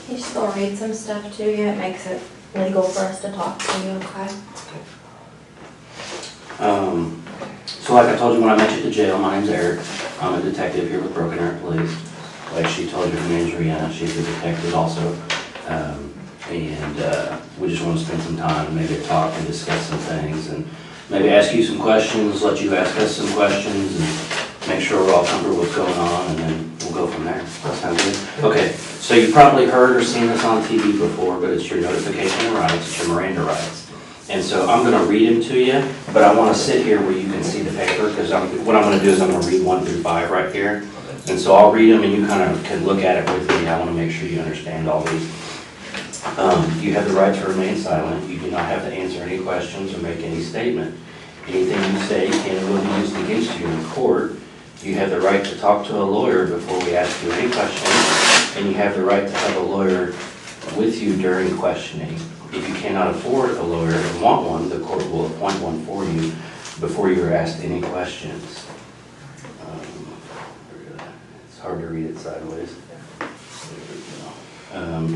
You still read some stuff to you. It makes it legal for us to talk to you, okay? So like I told you when I met you at the jail, my name's Eric. I'm a detective here with Broken Arrow Police. Like she told you, her name's Rihanna. She's a detective also. We just want to spend some time and maybe talk and discuss some things and maybe ask you some questions, let you ask us some questions and make sure we're all comfortable with what's going on, and then we'll go from there. That sounds good? Okay, so you probably heard or seen this on TV before, but it's your notification of rights, it's your Miranda rights. And so I'm going to read them to you, but I want to sit here where you can see the paper, because what I'm going to do is I'm going to read 1 through 5 right here. And so I'll read them and you kind of can look at it with me. I want to make sure you understand all these. You have the right to remain silent. You do not have to answer any questions or make any statement. Anything you say can and will be used against you in court. You have the right to talk to a lawyer before we ask you any questions, and you have the right to have a lawyer with you during questioning. If you cannot afford a lawyer and want one, the court will appoint one for you before you are asked any questions. It's hard to read it sideways.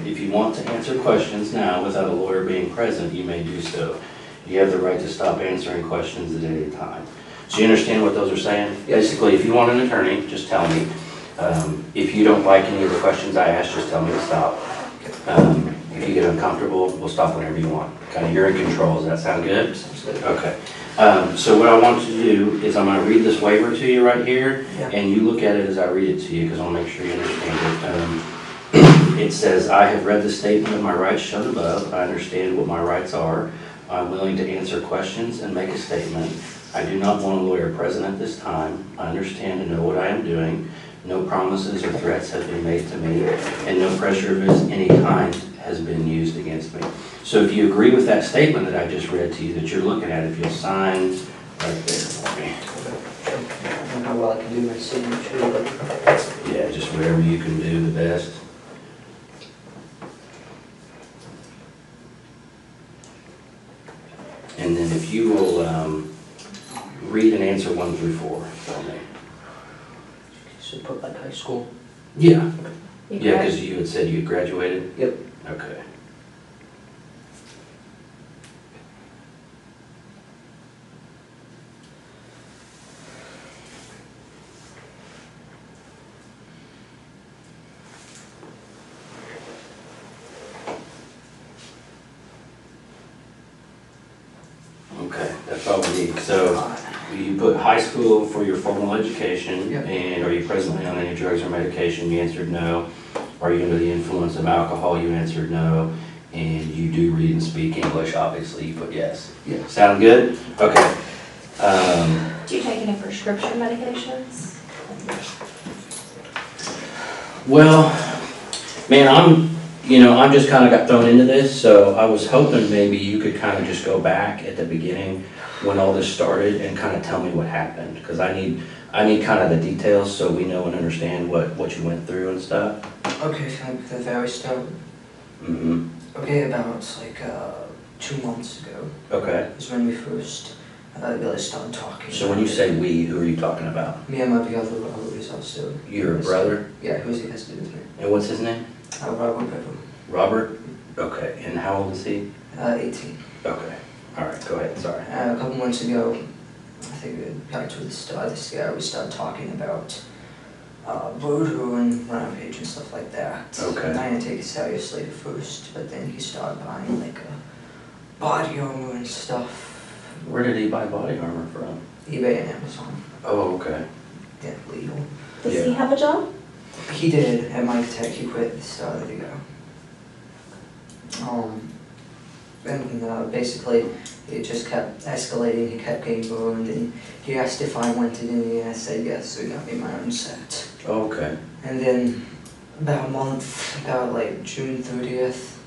If you want to answer questions now without a lawyer being present, you may do so. You have the right to stop answering questions at any time. So you understand what those are saying? Basically, if you want an attorney, just tell me. If you don't like any of the questions I ask, just tell me to stop. If you get uncomfortable, we'll stop whenever you want. Kind of, you're in control. Does that sound good? Sounds good. Okay. So what I want you to do is I'm going to read this waiver to you right here, and you look at it as I read it to you, because I'll make sure you understand it. It says, I have read the statement of my rights shown above. I understand what my rights are. I'm willing to answer questions and make a statement. I do not want a lawyer present at this time. I understand and know what I am doing. No promises or threats have been made to me, and no pressure of any kind has been used against me. So if you agree with that statement that I just read to you that you're looking at, if you'll sign right there for me. I don't know how well I can do my signature, but Yeah, just whatever you can do the best. And then if you will read and answer 1 through 4 for me. so put like high school. Yeah. You Yeah, grad- because you had said you had graduated? Yep. Okay. Okay, that's all we need. So you put high school for your formal education, Yep. and are you presently on any drugs or medication? You answered no. Are you under the influence of alcohol? You answered no. And you do read and speak English, obviously, you put yes. Yeah. Sound good? Okay. Do you take any prescription medications? Well, man, I'm just kind of got thrown into this, so I was hoping maybe you could kind of just go back at the beginning when all this started and kind of tell me what happened, because I need kind of the details so we know and understand what you went through and stuff. Okay, so like the very start. Mm-hmm. Okay, about like 2 months ago Okay. is when we first really started talking. So when you say we, who are you talking about? Me and my brother, who is also. Your brother? Yeah, who's he has to do with me. And what's his name? Robert Bever. Robert? Okay. And how old is he? 18. Okay. All right. Go ahead. Sorry. A couple months ago, I think back to the start of this year, we started talking about voodoo and rampage and stuff like that. Okay. And I didn't take it seriously at first, but then he started buying like a body armor and stuff. Where did he buy body armor from? eBay and Amazon. Oh, okay. Yeah, legal. Does Yeah. he have a job? He did at Mike Tech. He quit at the start of the year. And basically, it just kept escalating. He kept getting burned, and he asked if I wanted any, and I said yes, so he got me my own set. Oh, okay. And then about a month, about like June 30th,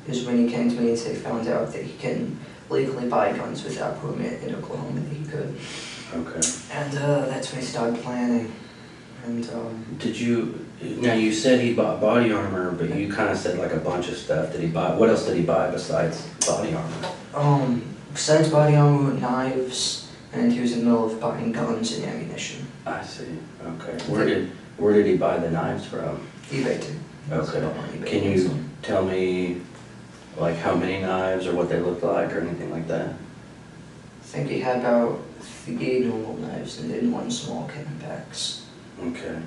is when he came to me and said he found out that he can legally buy guns without permit in Oklahoma, that he could. Okay. And that's when he started planning. And Did you, now you said he bought body armor, but you kind of said like a bunch of stuff. Did he buy, what else did he buy besides body armor? besides body armor, knives, and he was in the middle of buying guns and ammunition. I see, okay. Where did he buy the knives from? eBay too. Okay. On eBay, Can you so. tell me, like, how many knives or what they looked like or anything like that? I think he had about 3 normal knives and then 1 small Canon-Pax. Okay.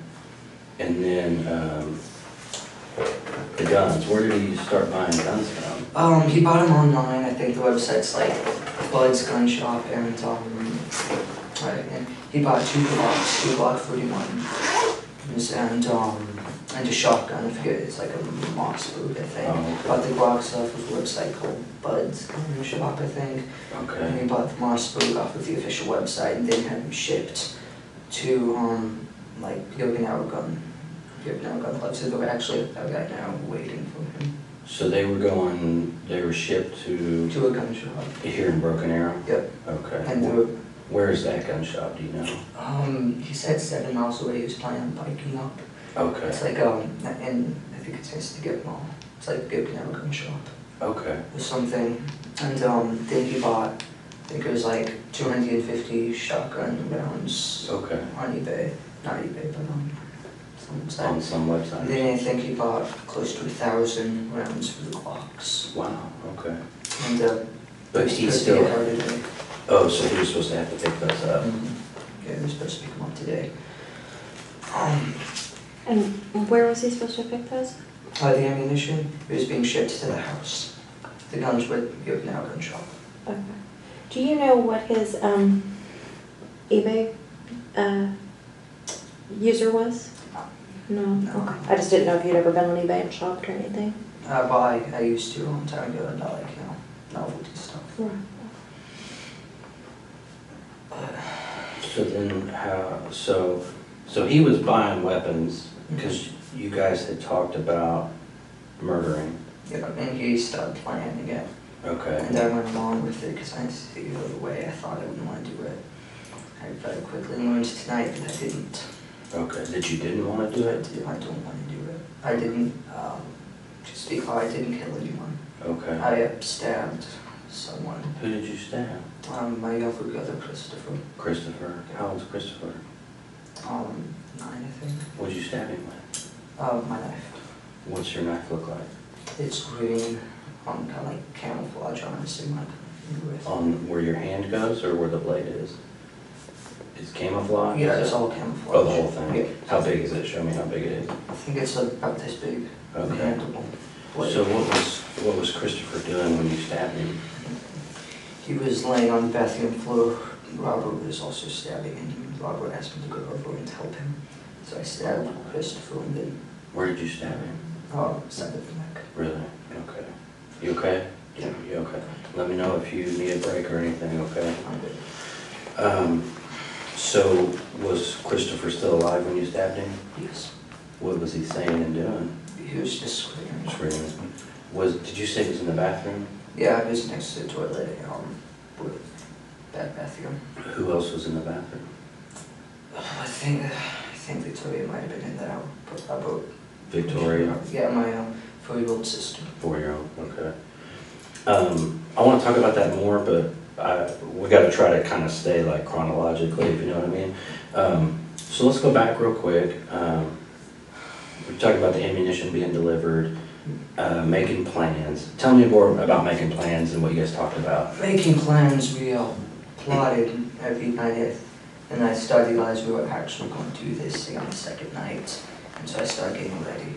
And then, the guns, where did he start buying guns from? He bought them online. I think the website's like Bud's Gun Shop, and he bought 2 Glocks, 2 Glock 41s, and a shotgun. I forget, it's like a Moss boot, I think. Oh, okay. Bought the Glock stuff with a website called Bud's Gun Shop, I think. Okay. And he bought the Moss boot off of the official website, and then had them shipped to like the Okinawa gun club. So they're actually a guy now waiting for him. So they were shipped to To a gun shop. here in Broken Arrow? Yep. Okay. And they were, Where is that gun shop, do you know? he said 7 miles away. He was planning on biking up. Okay. It's like and I think it's next to Get Mall. It's like the Okinawa gun shop Okay. or something. And then he bought, I think it was like 250 shotgun rounds Okay. on eBay. Not eBay, but some website. On some And website? then I think he bought close to 1,000 rounds for the Glocks. Wow, okay. And But he he's still, today. oh, so he was supposed to have to pick those up? Yeah, he was supposed to pick them up today. And where was he supposed to pick those? The ammunition, it was being shipped to the house. The guns were the Okinawa gun shop. Okay. Do you know what his eBay user was? No. No. Okay. I just didn't know if you'd ever been on eBay and shopped or anything. I used to a long time ago, and I like, novelty stuff. Right. So then so he was buying weapons because you guys had talked about murdering. Yeah, and he started planning it. Okay. And I went along with it because I see the way I thought I wouldn't want to do it. I very quickly learned tonight that I didn't. Okay, that you didn't want to do it? I don't want to do it. I didn't, just because I didn't kill anyone. Okay. I stabbed someone. Who did you stab? My younger brother, Christopher. Christopher. How old's Christopher? 9, I think. What did you stab him with? My knife. What's your knife look like? It's green, kind of like camouflage, honestly, my with. On where your hand goes or where the blade is? It's camouflage? Yeah, it's all camouflage. Oh, the whole thing? Yeah. How big is it? Show me how big it is. I think it's about this big. Okay. Handleable blade. So what was Christopher doing when you stabbed him? He was laying on the bathroom floor. Robert was also stabbing, and Robert asked me to go over and help him. So I stabbed Christopher, and then Where did you stab him? side of the neck. Really? Okay. You okay? Yeah. You okay? Let me know if you need a break or anything, okay? I'm good. So was Christopher still alive when you stabbed him? Yes. What was he saying and doing? He was just screaming. Screaming. Did you say he was in the bathroom? Yeah, I was next to the toilet, with that bathroom. Who else was in the bathroom? I think Victoria might have been in there. About Victoria? Yeah, my 4-year-old sister. 4-year-old, okay. I want to talk about that more, but we got to try to kind of stay like chronologically, if you know what I mean. So let's go back real quick. We talked about the ammunition being delivered, making plans. Tell me more about making plans and what you guys talked about. Making plans, we plotted every night, and I started to realize we were actually going to do this thing on the second night, and so I started getting ready.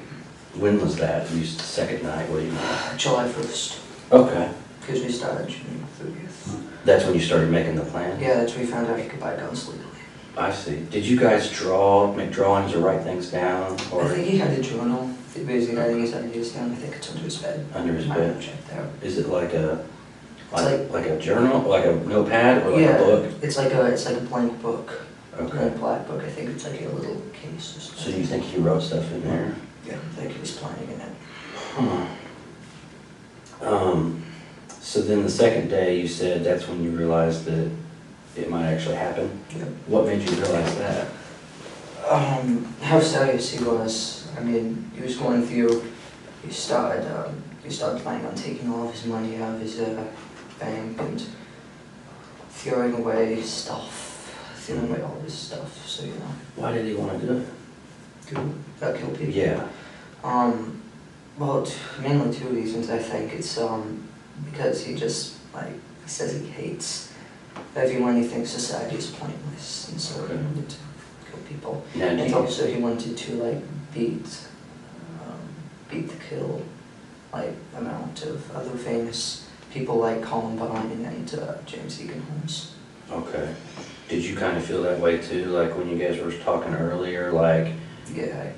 When was that? You said second night, what do you mean? July 1st, Okay. because we started June 30th. That's when you started making the plan? Yeah, that's when we found out you could buy guns legally. I see. Did you guys make drawings or write things down? Or I think he had a journal. He basically writing his ideas down. I think it's under his bed. under his I bed? haven't checked out. Is it like a It's a journal, like a notepad, or like yeah, a book? it's like a blank book. Okay. A black book. I think it's like a little case or something. So you think he wrote stuff in there? Yeah, I think he was planning in it. Huh. So then the second day, you said that's when you realized that it might actually happen? Yeah. What made you realize that? How serious he was. I mean, he was going through. He started planning on taking all of his money out of his bank, and throwing away stuff, throwing away all his stuff, so you know. Why did he want to do it? Kill people? Yeah. Well, mainly two reasons, I think. It's, because he just, like, he says he hates everyone, he thinks society is pointless, and so he wanted to kill people. Now, And also he wanted to, like, beat the kill, like, amount of other famous people like Columbine and James Egan Holmes. Okay. Did you kind of feel that way too, like when you guys were talking earlier, like, Yeah.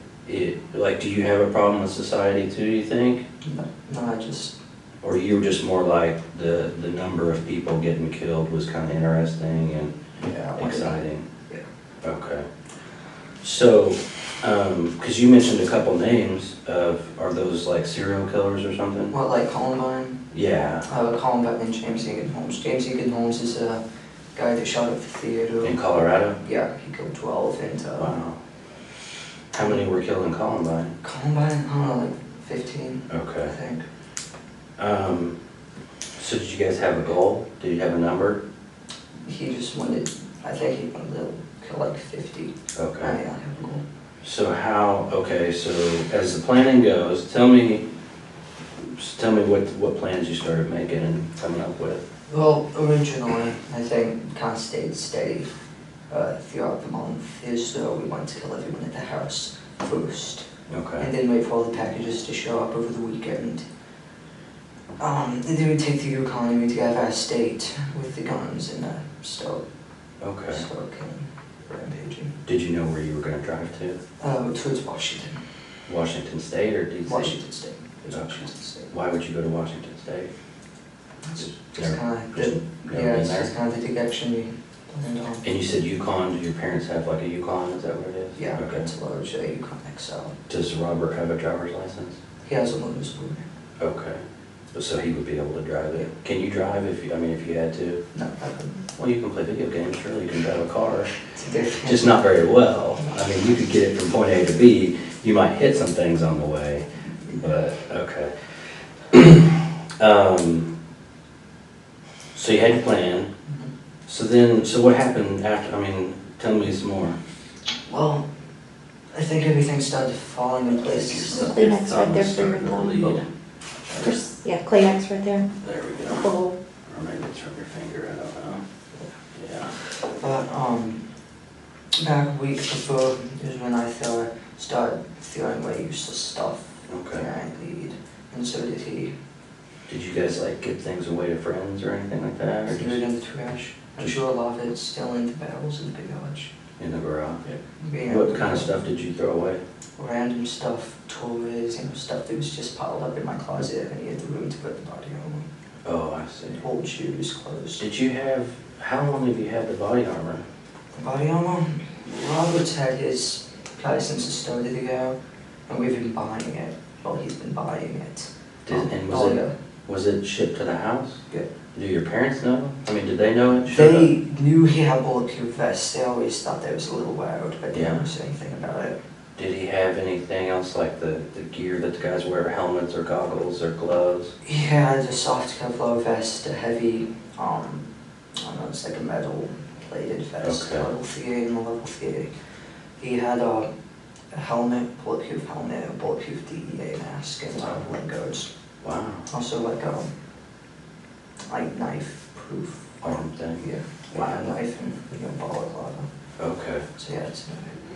like, do you have a problem with society too, you think? No, I just... Or you were just more like the number of people getting killed was kind of interesting and exciting? Yeah. Okay. So, because you mentioned a couple names of, are those like serial killers or something? What, like Columbine? Yeah. Columbine and James Egan Holmes. James Egan Holmes is a guy that shot up the theater. In Colorado? Yeah, he killed 12 and... Wow. How many were killed in Columbine? Columbine, I don't know, like 15, I Okay. think. So did you guys have a goal? Did you have a number? He just wanted, I think he wanted to kill like 50. Okay. I have a goal. So how, okay, so as the planning goes, tell me what plans you started making and coming up with. Well, originally, I think kind of stayed steady throughout the month, is we wanted to kill everyone at the house first. Okay. And then wait for all the packages to show up over the weekend. And then we take the Yukon and we'd get our state with the guns and start killing, rampaging. Did you know where you were going to drive to? Towards Washington. Washington State or DC? Washington State. Okay. Washington State. Why would you go to Washington State? It's Never- kind of just never been it's there? just kind of the direction we planned on. And you said Yukon, do your parents have like a Yukon, is that what it is? Yeah, Okay. it's a large Yukon XL. Does Robert have a driver's license? He has a motor's board. Okay. So he would be able to drive it. Can you drive if you had to? No, I couldn't. Well, you can play video games, surely you can drive a car. It's a different. Just not very well. I mean, you could get it from point A to B. You might hit some things on the way, but okay. So you had your plan. So what happened after? I mean, tell me some more. Well, I think everything started falling in place. Kleenex right there for your Starting to thumb. bleed. Just, yeah, Kleenex right there. There we go. Oh. Or maybe it's from your finger, I don't know. Yeah. But back a week before is when I started throwing away useless stuff. Okay. And I bleed, and so did he. Did you guys like give things away to friends or anything like that? Or Threw it just in the trash. I'm sure a lot of it's still in the barrels in the garage. in the garage? Yeah. What kind of stuff did you throw away? Random stuff, toys, stuff that was just piled up in my closet, and he had the room to put the body armor. Oh, I see. Old shoes, clothes. Did you have, how long have you had the body armor? The body armor? Robert's had his probably since the start of the year, and we've been buying it. Well, he's been buying it. And was it shipped to the house? Yeah. Do your parents know? I mean, did they know it showed They up? knew he had bulletproof vests. They always thought that was a little loud, but they Yeah. never said anything about it. Did he have anything else like the gear that the guys wear, helmets or goggles or gloves? He had a soft Kevlar vest, a heavy, I don't know, it's like a metal plated vest, Okay. level 3 and a level 3. He had a helmet, bulletproof helmet, a bulletproof DEA mask, and leg guards. Wow. Also like knife-proof Arm thing? Yeah, wow. Knife and balaclava. Okay. So yeah, it's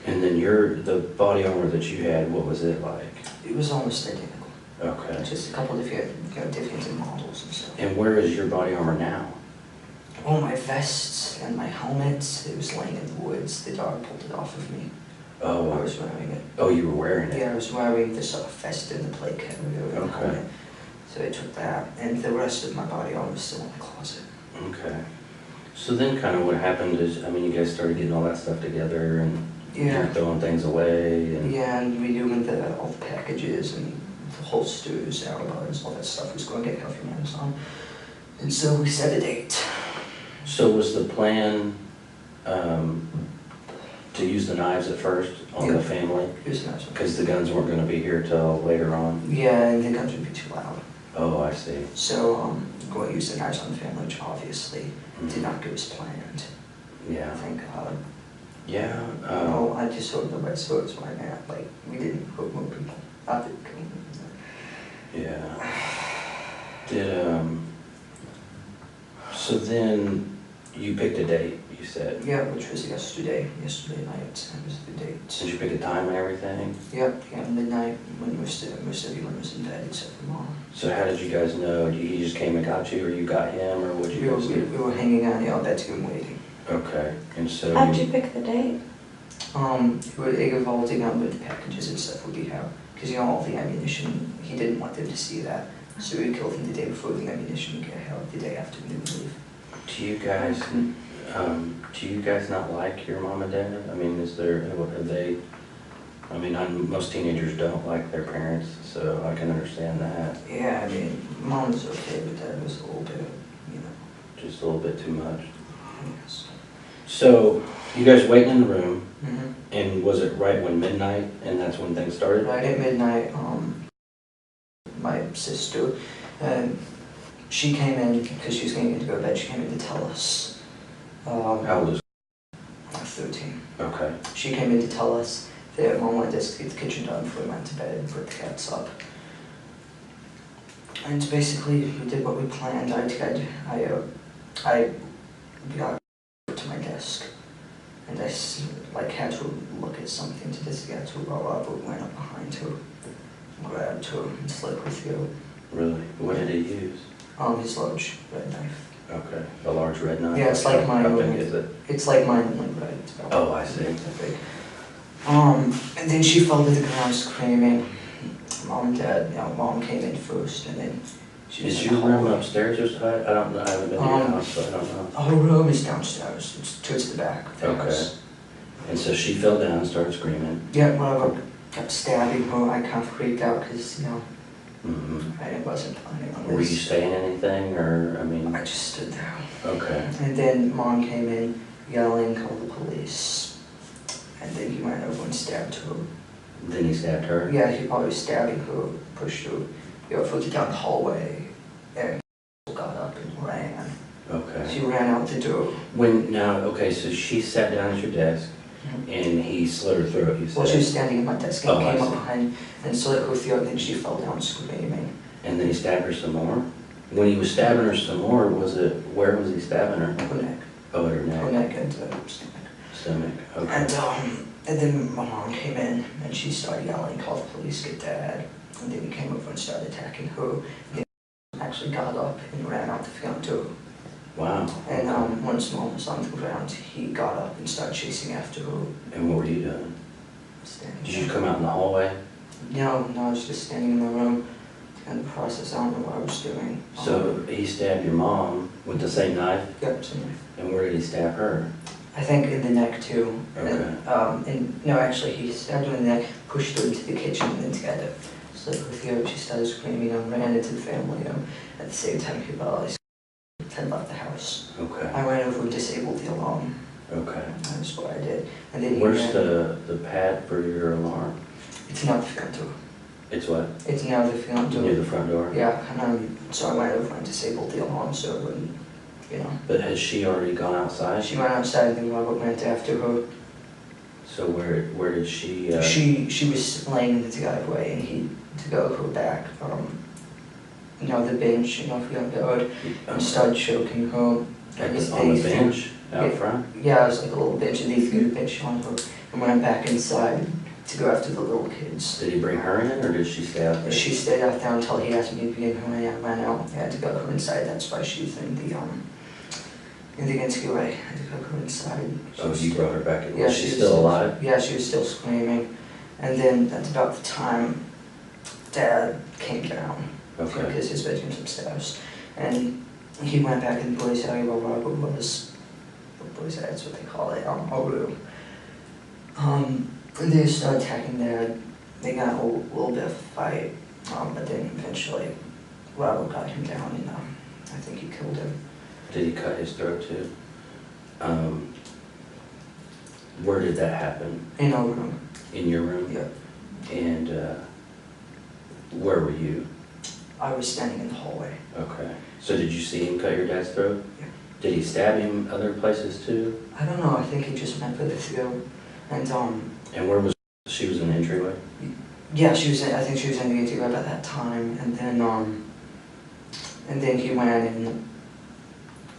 And then the body armor that you had, what was it like? it was almost identical. Okay. Just a couple different, difference in models and stuff. And where is your body armor now? Oh, my vests and my helmets, it was laying in the woods. The dog pulled it off of me. I Oh, was wearing it. oh, you were wearing it? Yeah, I was wearing this vest and the plate carrier and the Okay. helmet. So I took that, and the rest of my body armor was still in the closet. Okay. So then kind of what happened is, I mean, you guys started getting all that stuff together and you're throwing things away and... Yeah, and we doing all the packages and the holsters, alibis, all that stuff was going to get healthy from Amazon. And so we set a date. So was the plan to use the knives at first on the family? Here's the next one. Because the guns weren't going to be here till later on? Yeah, and the guns would be too loud. Oh, I see. So go use the knives on the family, which obviously did not go as planned. Yeah. Thank God. Yeah. No, I just hope nobody saw it right now. Like, we didn't hook more people. I did. Yeah. Did, so then you picked a date, you said? Yeah, which was yesterday night. That was the date. Did you pick a time and everything? Yep, yeah, midnight when most everyone was in bed except for Mom. So how did you guys know? He just came and got you, or you got him, or what did you guys do? We were hanging out in the bedroom waiting. Okay, and so How did you pick the date? We were evolving on with the packages and stuff would be how, because you know all the ammunition, he didn't want them to see that. So we killed him the day before the ammunition would get held, the day after we leave. do you guys not like your mom and dad? I mean, are they, I mean, most teenagers don't like their parents, so I can understand that. Yeah, I mean, Mom was okay, but Dad was a little bit, you know. Just a little bit too much. Yes. So, you guys waiting in the room, Mm-hmm. and was it right when midnight, and that's when things started? Right at midnight, my sister, she came in, because she was getting to go to bed, she came in to tell us. How old is? 13. Okay. She came in to tell us that Mom wanted us to get the kitchen done before we went to bed and put the cats up. And basically, we did what we planned. I got to my desk, and I had to look at something to just get to roll up, but went up behind her, grabbed her, and slit her throat. Really? What did he use? His large red knife. Okay. A large red knife? Yeah, it's like mine. How big is it? It's like mine, like red. It's about Oh, I see. that big. And then she fell to the ground screaming. Mom and Dad, you know, Mom came in first, and then she was Is in the your room hallway. upstairs or so? I don't know. I haven't been to your house, so I don't know. Her room is downstairs. It's towards the back of the Okay. house. And so she fell down and started screaming. Yeah, whatever. Kept stabbing her. I kind of freaked out because, you know, Mm-hmm. I wasn't planning on Were you this. saying anything, or, I mean? I just stood there. Okay. And then Mom came in yelling, call the police. And then he went over and stabbed her. Then he stabbed her? Yeah, he probably was stabbing her, pushed her, you know, floated down the hallway, and got up and ran. Okay. She ran out the door. Okay, so she sat down at your desk, and he slit her throat, you said? Well, she was standing at my desk and Oh, I came up see. behind and slit her throat, and then she fell down screaming. And then he stabbed her some more? When he was stabbing her some more, where was he stabbing her? Her neck. Oh, at her Her neck? neck and stomach. Stomach, okay. And then my mom came in and she started yelling, call the police, get Dad. And then he came over and started attacking her. And he actually got up and ran out the front door. Wow. And once Mom was on the ground, he got up and started chasing after her. And what were you doing? Standing Did you there. come out in the hallway? No, I was just standing in my room. In the process, I don't know what I was doing. So he stabbed your mom with the same knife? Yep, same way. And where did he stab her? I think in the neck too. Okay. And no, actually, he stabbed her in the neck, pushed her into the kitchen, and then together. Slit her throat. She started screaming and ran into the family room. At the same time, he realized and left the house. Okay. I went over and disabled the alarm. Okay. That's what I did. And then he Where's ran. the pad for your alarm? It's not the front door. It's what? It's now the front door. Near the front door? Yeah, and so I went over and disabled the alarm so it wouldn't, you know. But has she already gone outside? She went outside and then Robert went after her. So where did she? She was laying in the driveway and he to go her back you know, the bench, you know, if you don't go and started choking her. On the bench out front? Yeah, it was like a little bench and he threw the bench on her and went back inside to go after the little kids. Did he bring her in, or did she stay out there? She stayed out there until he asked me to be in her and I ran out. I had to go her inside. That's why she's in the NCUA. I had to go her inside. Oh, you brought her back in. Yeah, Was she still alive? Yeah, she was still screaming. And then that's about the time Dad came down. Okay. Because his bedroom's upstairs. And he went back in the boys' area where Robert was. The boys' area, that's what they call it, a room. And they started attacking Dad. They got a little bit of a fight. But then eventually Robert got him down and I think he killed him. Did he cut his throat too? Where did that happen? In our room. In your room? Yeah. And where were you? I was standing in the hallway. Okay. So did you see him cut your dad's throat? Yeah. Did he stab him other places too? I don't know, I think he just went for the throat. And where was she? Was in the entryway? yeah, I think she was in the entryway at that time. And then he went in,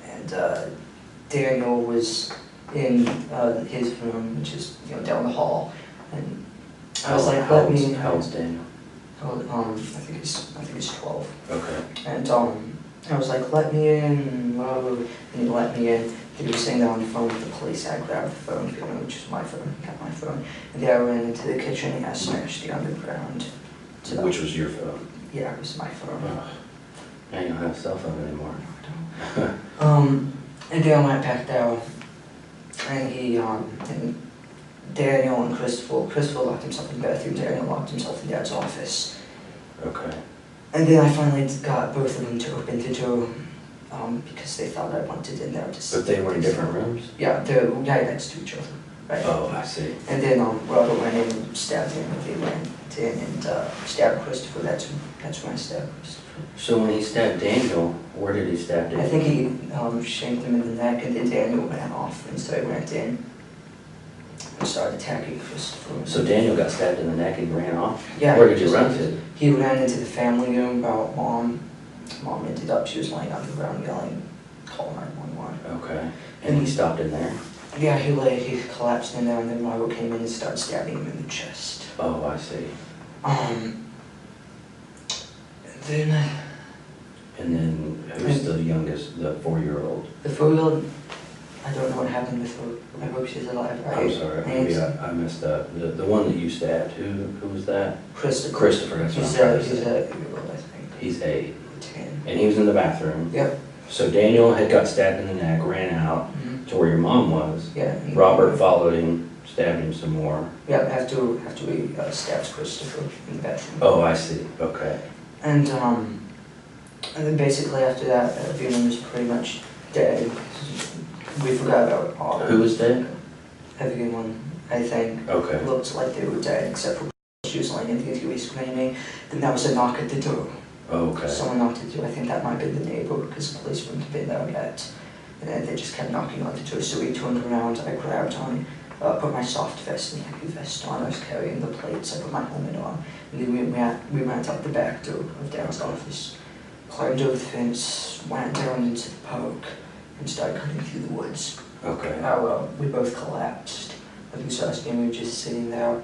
and Daniel was in his room, which is down the hall. And I was like, how old's Daniel? I think he's 12. Okay. And I was like, let me in, and he let me in. He was sitting there on the phone with the police. I grabbed the phone from him, which is my phone. He got my phone. And then I ran into the kitchen and I smashed the underground. Which was your phone? Yeah, it was my phone. Oh. Now you don't have a cell phone anymore. And then I went back down, and and Daniel and Christopher locked himself in the bathroom. Daniel locked himself in Dad's office. Okay. And then I finally got both of them to open the door, because they thought I wanted in there. But they were in different rooms? Yeah, they're right next to each other. Right? Oh, I see. And then Robert went in and stabbed him, and they went in and stabbed Christopher. That's when I stabbed Christopher. So when he stabbed Daniel, where did he stab Daniel? I think he shanked him in the neck, and then Daniel ran off, and so I went in and started attacking Christopher. So Daniel got stabbed in the neck and ran off? Yeah. Where did you run to? He ran into the family room about Mom. Mom ended up, she was laying on the ground yelling, call 911. Okay. And he stopped in there? Yeah, he collapsed in there, and then Robert came in and started stabbing him in the chest. Oh, I see. And then who's the youngest, the 4-year-old? The 4-year-old, I don't know what happened with her. I hope she's alive. I'm sorry, maybe I messed up. The one that you stabbed, who was that? Christopher. Christopher, that's what I'm trying to say. He's 8-year-old, I think. He's 8. 10. And he was in the bathroom. Yep. So Daniel had got stabbed in the neck, ran out Mm-hmm. to where your mom was. Yeah. Robert followed him, stabbed him some more. Yeah, after he stabs Christopher in the bathroom. Oh, I see. Okay. And then basically after that, everyone was pretty much dead. We forgot about all. Who was dead? Everyone, I think, Okay. looked like they were dead, except for she was lying in the entryway screaming. Then there was a knock at the door. Okay. Someone knocked at the door. I think that might have been the neighbor, because the police wouldn't have been there yet. And then they just kept knocking on the door. So we turned around. I grabbed on, put my soft vest and heavy vest on. I was carrying the plates. I put my helmet on. And then we went out the back door of Dad's office, climbed over the fence, went down into the park, and started cutting through the woods. Okay. We both collapsed. I think so. We were just sitting there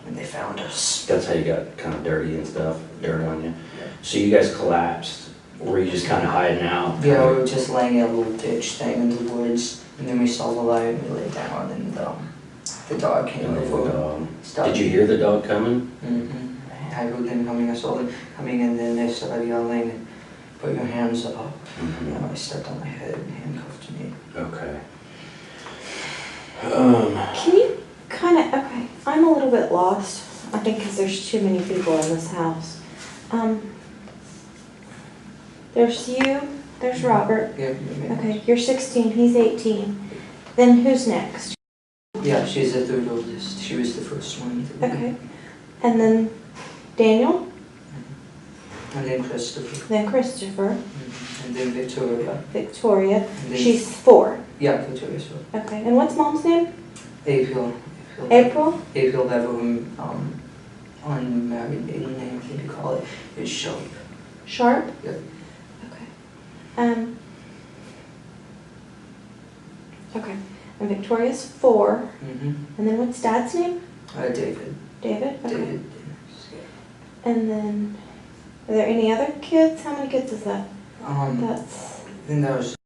when they found us. That's how you got kind of dirty and stuff, dirt on you. Yeah. So you guys collapsed. Were you just kind of hiding out? Yeah, we were just laying in a little ditch thing in the woods, and then we saw the light and we lay down, and the dog came And then over. the dog. Started- Did you hear the dog coming? Mm-hmm. I heard them coming. I saw them coming, and then they started yelling, "Put your hands up!" Mm-hmm. I stepped on my head and handcuffed me. Okay. Can you okay, I'm a little bit lost, I think because there's too many people in this house. There's you, there's Robert. Yeah. Okay, you're 16, he's 18. Then who's next? Yeah, she's the third oldest. She was the first one. Okay. And then Daniel, And then Christopher. then Christopher, And then Victoria. Victoria. And then, She's 4. yeah, Victoria's one. Okay, and what's mom's name? April. April? April Beverham, unmarried maiden name, I think you call it, is Sharp. Sharp? Yep. Okay. Okay, and Victoria's 4. Mm-hmm. And then what's dad's name? David. David? Okay. David. And then, are there any other kids? How many kids is that? That's... Then there was,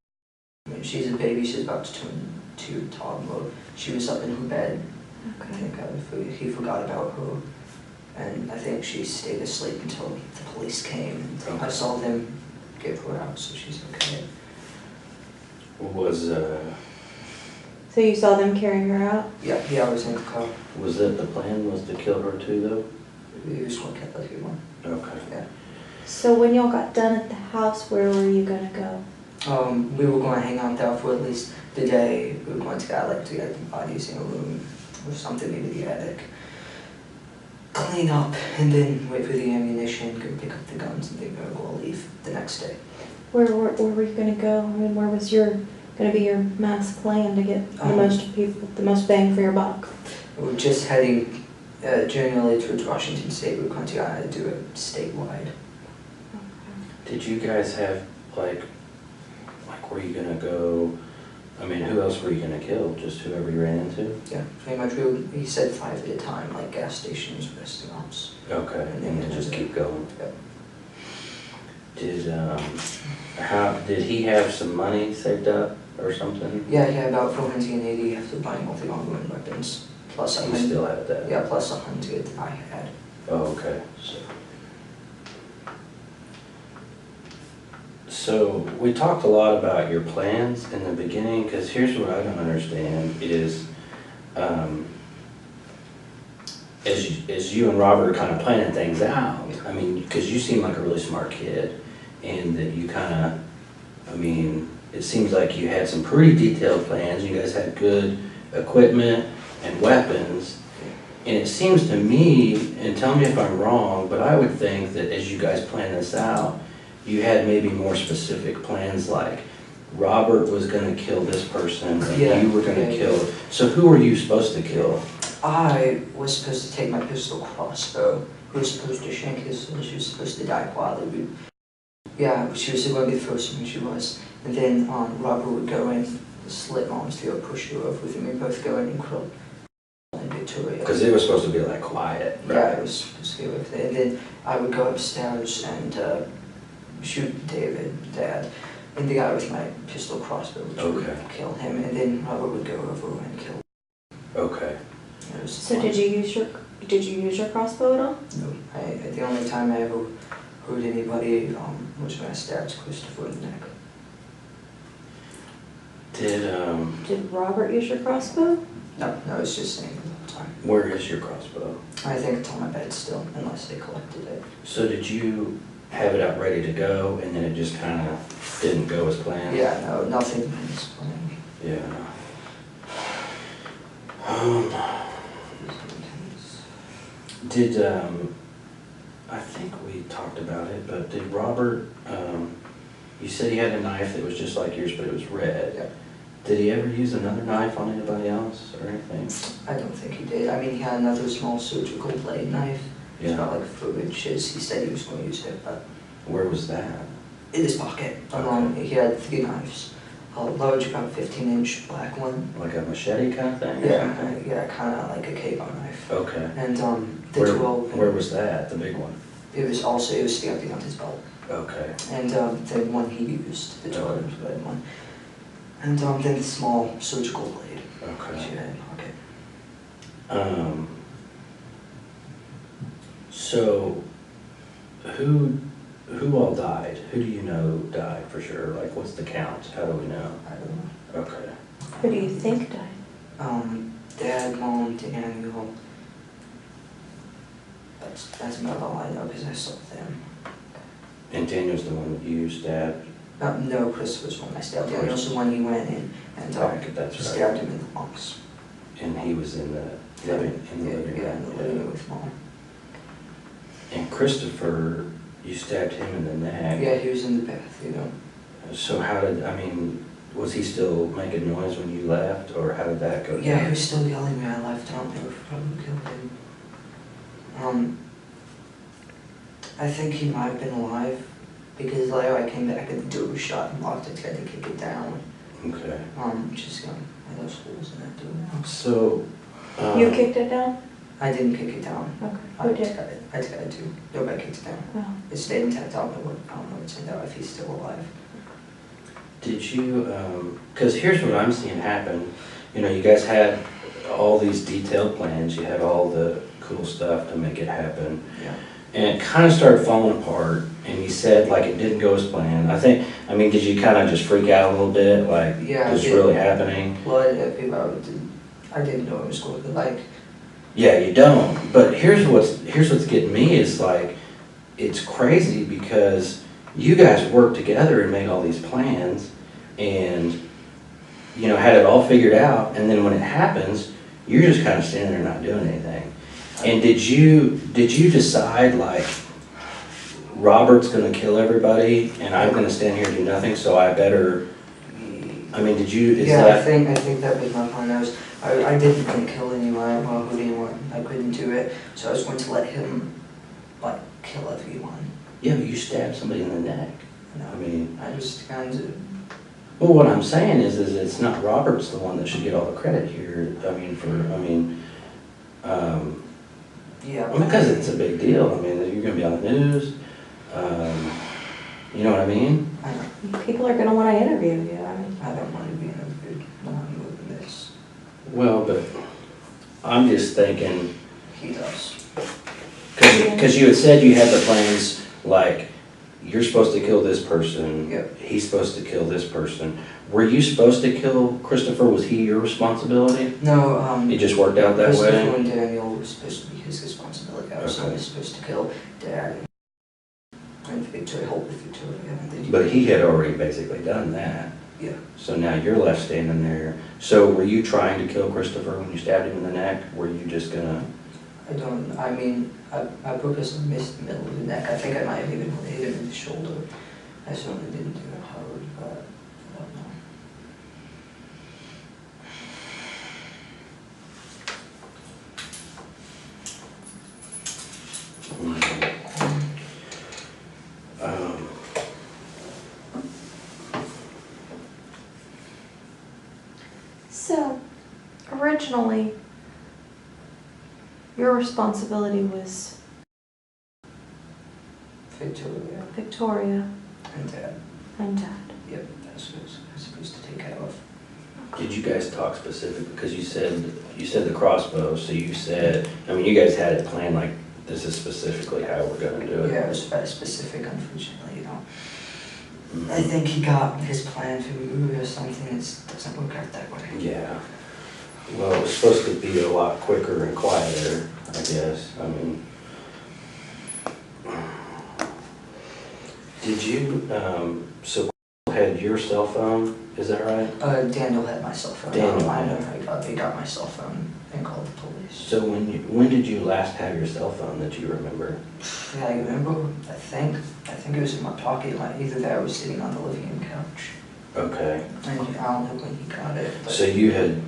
she's a baby, she's about to turn 2 toddler. She was up in her bed. I Okay. think he forgot about her. And I think she stayed asleep until the police came. And I Okay. saw them get her out, so she's okay. So you saw them carry her out? Yeah, I was in the car. Was it the plan was to kill her too, though? We just want to get that one. Okay. Yeah. So when y'all got done at the house, where were you gonna go? We were going to hang out there for at least the day. We were going to get the bodies in a room or something, maybe the attic. Clean up and then wait for the ammunition, go pick up the guns, and then we're going to leave the next day. Where were you gonna go? I mean, where was gonna be your mass plan to get the most people, the most bang for your buck? We're just heading generally towards Washington State. We're going to do it statewide. Did you guys have, like, were you gonna go, I mean, who else were you gonna kill? Just whoever you ran into? Yeah, pretty much. He said 5 at a time, like gas stations, restaurants. Okay, and then just keep going. Yep. Did he have some money saved up or something? Yeah, about 480 after buying all the ongoing weapons. Plus You still have that? Yeah, plus 100 I had. Oh, okay. So we talked a lot about your plans in the beginning, because here's what I don't understand is, as you and Robert are kind of planning things out, I mean, because you seem like a really smart kid, and that you kind of, I mean, it seems like you had some pretty detailed plans. You guys had good equipment and weapons, and it seems to me, and tell me if I'm wrong, but I would think that as you guys plan this out, you had maybe more specific plans, like Robert was going to kill this person, and you were going to kill. So who were you supposed to kill? I was supposed to take my pistol crossbow. Who was supposed to shank his son. She was supposed to die quietly. Yeah, she was going to be the first one, she was. And then Robert would go in, slit Mom's throat, push her over with him, and both go in and kill Victoria. Because it was supposed to be like quiet, right? Yeah, it was supposed to go with it. And then I would go upstairs and shoot David, Dad, and the guy with my pistol crossbow, which would kill him. And then Robert would go over and kill. Okay. So did you use your crossbow at all? No. The only time I ever hurt anybody was when I stabbed Christopher in the neck. Did Robert use your crossbow? No, it's just saying the whole time. Where is your crossbow? I think it's on my bed still, unless they collected it. So did you have it out ready to go, and then it just kind of didn't go as planned? Yeah, no, nothing is planned. Yeah. I think we talked about it, but did Robert, you said he had a knife that was just like yours, but it was red. Yeah. Did he ever use another knife on anybody else or anything? I don't think he did. I mean, he had another small surgical blade knife. Yeah. It's about like 4 inches. He said he was going to use it, but... Where was that? In his pocket. Okay. He had 3 knives. A large, about 15-inch black one. Like a machete kind of thing? Yeah, kind of like a cable knife. Okay. And the 12... Where was that, the big one? It was sticking out his belt. Okay. And the one he used, the 12-inch red one. And then the small surgical blade. Okay. Which he had in pocket. So, who all died? Who do you know died for sure? Like, what's the count? How do we know? I don't know. Okay. Who do you think died? Dad, Mom, Daniel. That's about all I know because I saw them. And Daniel's the one that you stabbed? No, Christopher's one I stabbed. Daniel's the one he went in and stabbed him in the lungs. And he was in the living room? Yeah, in the living room with Mom. And Christopher, you stabbed him in the neck? Yeah, he was in the bath, So how did, I mean, was he still making noise when you left, or how did that go down? Yeah, he was still yelling when I left. I don't know if probably killed him. I think he might have been alive, because later I came back and the door was shut and locked. I tried to kick it down. Okay. Just had those holes in that door now. So... you kicked it down? I didn't kick it down. Okay. Who did? I tried to. Nobody kicked it down. Oh. It stayed intact. I don't know what's in there, if he's still alive. Did you, because here's what I'm seeing happen. You guys had all these detailed plans. You had all the cool stuff to make it happen. Yeah. And it kind of started falling apart, and you said, like, it didn't go as planned. I mean, did you kind of just freak out a little bit? Like, what's really happening? Well, I didn't know it was going to, like... Yeah, you don't. But here's what's getting me is, like, it's crazy because you guys worked together and made all these plans and, had it all figured out, and then when it happens, you're just kind of standing there not doing anything. And did you decide, like, Robert's gonna kill everybody, and I'm gonna stand here and do nothing, so I better, I mean, did you, is Yeah, that? I think that was my plan. I didn't want to kill anyone, well, who didn't want, I couldn't do it, so I was going to let him, like, kill everyone. Yeah, but you stabbed somebody in the neck. No, I mean, I just kind of, well, what I'm saying is it's not Robert's the one that should get all the credit here. I mean, yeah. because it's a big deal. I mean, you're gonna be on the news. You know what I mean? I know. People are gonna wanna interview you, I mean. I don't want to be interviewed when I'm moving this. Well, but I'm just thinking, He does. because you had said you had the plans, like, you're supposed to kill this person. Yep. He's supposed to kill this person. Were you supposed to kill Christopher? Was he your responsibility? No, It just worked out that Christopher way? and Daniel was supposed to be his responsibility. I was Okay. only supposed to kill Dad and Victoria, help with Victoria. And then But he had already basically done that. Yeah. So now you're left standing there. So were you trying to kill Christopher when you stabbed him in the neck? Were you just gonna? I mean, I purposely missed the middle of the neck. I think I might have even hit him in the shoulder. I certainly didn't do it hard, but I don't know. So, originally, your responsibility was Victoria Victoria and Dad. and Dad. Yep, that's what I was supposed to take care of. Did you guys talk specific, because you said the crossbow, so you said, I mean, you guys had it planned like, this is specifically how we're gonna do it. Yeah, it was very specific, unfortunately, you know. Mhm. I think he got his plan to move or something, it doesn't work out that way. Yeah. Well, it was supposed to be a lot quicker and quieter, I guess. I mean, did you, so had your cell phone, is that right? Daniel had my cell phone. Daniel I had know, they got my cell phone and called the police. So when did you last have your cell phone that you remember? Yeah, I remember, I think it was in my pocket, like either that or I was sitting on the living room couch. Okay. And I don't know when he got it, but. So you had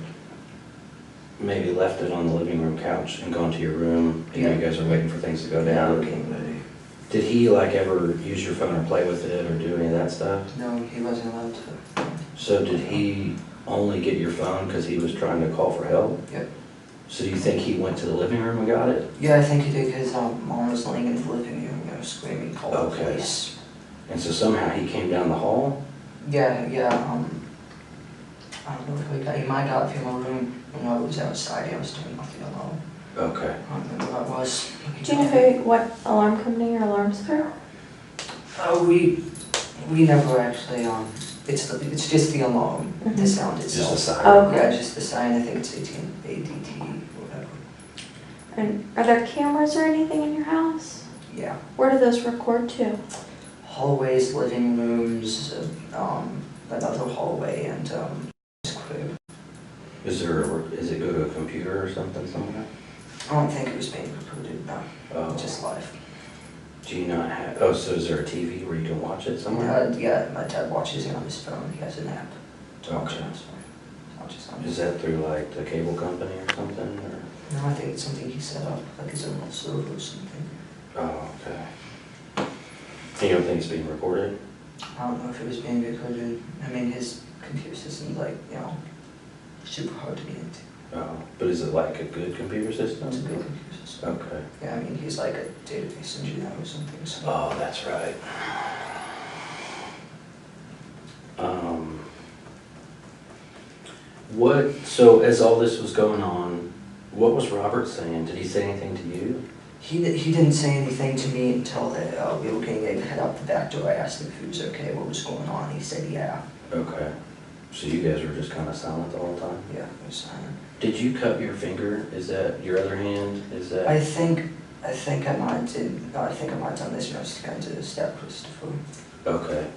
maybe left it on the living room couch and gone to your room, and Yeah. you guys are waiting for things to go Yeah, down? getting ready. Did he like ever use your phone or play with it or do any of that stuff? No, he wasn't allowed to. So did he only get your phone because he was trying to call for help? Yep. So do you think he went to the living room and got it? Yeah, I think he did because Mom was laying in the living room, you know, screaming, call the Okay. police. And so somehow he came down the hall? Yeah, I don't know if he might have got in my room when I was outside, I was turning off the alarm. Okay. I don't remember what it was. Do you know what alarm company your alarm's through? Oh, we never actually, it's just the alarm, the Mhm. sound Just a itself. sign? Oh, okay. Yeah, just the sign, I think it's ADT, whatever. And are there cameras or anything in your house? Yeah. Where do those record to? Hallways, living rooms, another hallway, and his crib. Is it go to a computer or something somewhere? I don't think it was being recorded, no, Oh. just live. Do you not have, oh, so is there a TV where you can watch it somewhere? Yeah, my dad watches it on his phone, he has an app to watch it Okay. on his phone. Watches on Is his that through like the cable company or something, or? No, I think it's something he set up, like his own little server or something. Oh, okay. And you don't think it's being recorded? I don't know if it was being recorded. I mean, his computer system's like, you know, super hard to get into. Oh, but is it like a good computer system? It's a good computer system. Okay. Yeah, I mean, he's like a database engineer or something, so. Oh, that's right. So as all this was going on, what was Robert saying? Did he say anything to you? He didn't say anything to me until we were getting ready to head out the back door. I asked him if he was okay, what was going on. He said, yeah. Okay. So you guys were just kind of silent the whole time? Yeah, it was silent. Did you cut your finger? Is that your other hand? Is that? I think I might have done this when I was trying to stab Christopher. Okay.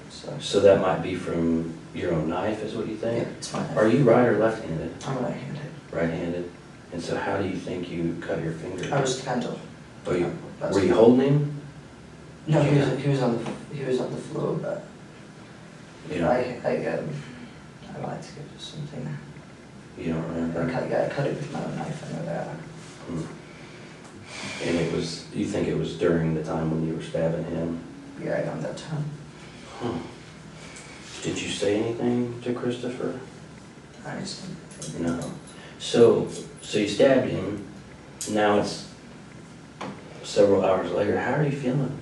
So that might be from your own knife, is what you yeah, think? it's fine. Are you right or left-handed? I'm right-handed. Right-handed. And so how do you think you cut your finger? I was kind of. Oh, were you holding him? No, Did you he was on the floor, but You don't, I lied to give you something. you don't remember? I cut it with my own knife, I know that. Hmm. And it was, you think it was during the time when you were stabbing him? Yeah, around that time. Huh. Did you say anything to Christopher? I just think No. So you stabbed him, now it's several hours later, how are you feeling?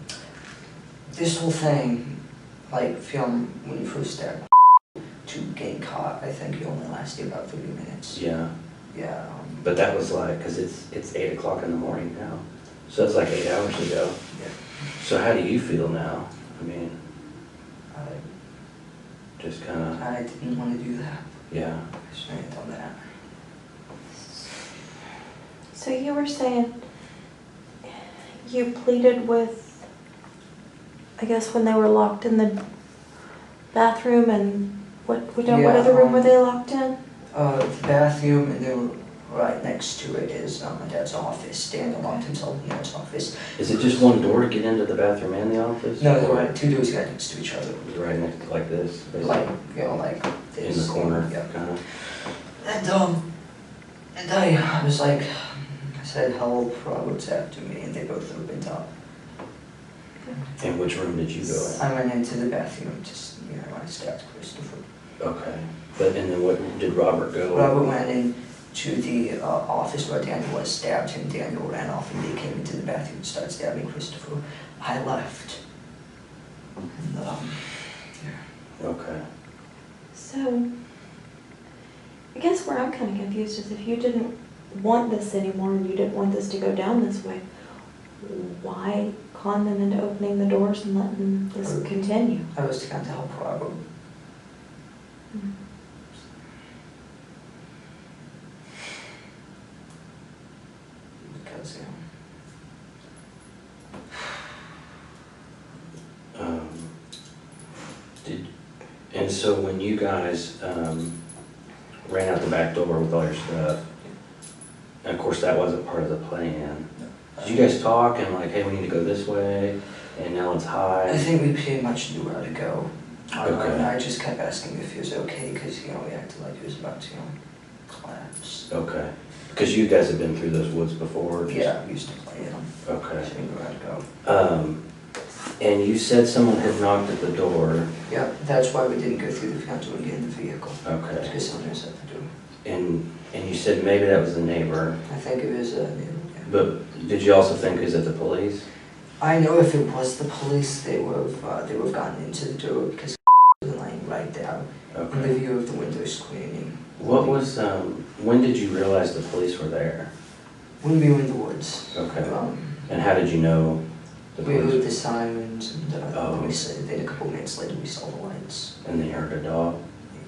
This whole thing, like film when you first stabbed to getting caught, I think it only lasted about 30 minutes. Yeah. Yeah. But that was like, because it's 8 o'clock in the morning now. So it's like 8 hours ago. Yeah. So how do you feel now? I mean, I just kind of, I didn't want to do that. yeah. I shouldn't have done that. So you were saying you pleaded with, I guess when they were locked in the bathroom and what other room were they locked in? The bathroom, and then right next to it is my dad's office. Daniel locked himself in his office. Is it just one door to get into the bathroom and the office? No, there Or were two doors right next to each other. it was right next, like this, basically? Like, like In this. the corner, Yeah. kind of? And I was like, I said, help, Robert's after me, and they both opened up. And which room did you go in? I went into the bathroom, just, I stabbed Christopher. Okay. But, and then what, did Robert go? Robert went into the office where Daniel was, stabbed him, Daniel ran off, and they came into the bathroom and started stabbing Christopher. I left. And, yeah. Okay. So, I guess where I'm kind of confused is if you didn't want this anymore and you didn't want this to go down this way, why con them into opening the doors and letting this continue? I was trying to help Robert. Mm. Because, And so when you guys ran out the back door with all your stuff, and of course that wasn't part of the plan, did you guys talk and like, hey, we need to go this way, and now it's I high? think we pretty much knew where to go. Okay. I just kept asking if he was okay, because, we acted like he was about to, collapse. Okay. Because you guys have been through those woods before? Just- Yeah, we used to play in them. Okay. So we knew where to go. And you said someone had knocked at the door. Yeah, that's why we didn't go through the front door and get in the vehicle. Okay. Because someone was at the door. And you said maybe that was the neighbor, I think it was, yeah. but did you also think, is it the police? I know if it was the police, they would have gotten into the door, because was lying right there in the Okay. view of the window screening. What was, when did you realize the police were there? When we were in the woods. Okay. And how did you know the We heard police? the sirens, and Oh. then a couple minutes later we saw the lights. And they heard a dog?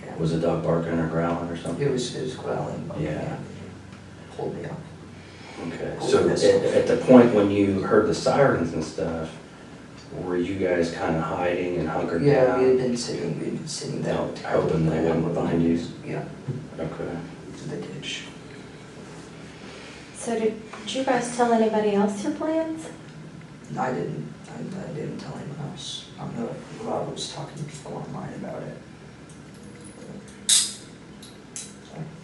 Yeah. Was the dog barking or growling or something? It was growling, but Yeah. pulled me up. Okay, so at the point when you heard the sirens and stuff, were you guys kind of hiding and hunkered down? Yeah, we had been sitting there. No, hoping they wouldn't find you? Yeah, Okay. to the ditch. So did you guys tell anybody else your plans? I didn't tell anyone else. Rob was talking to people online about it.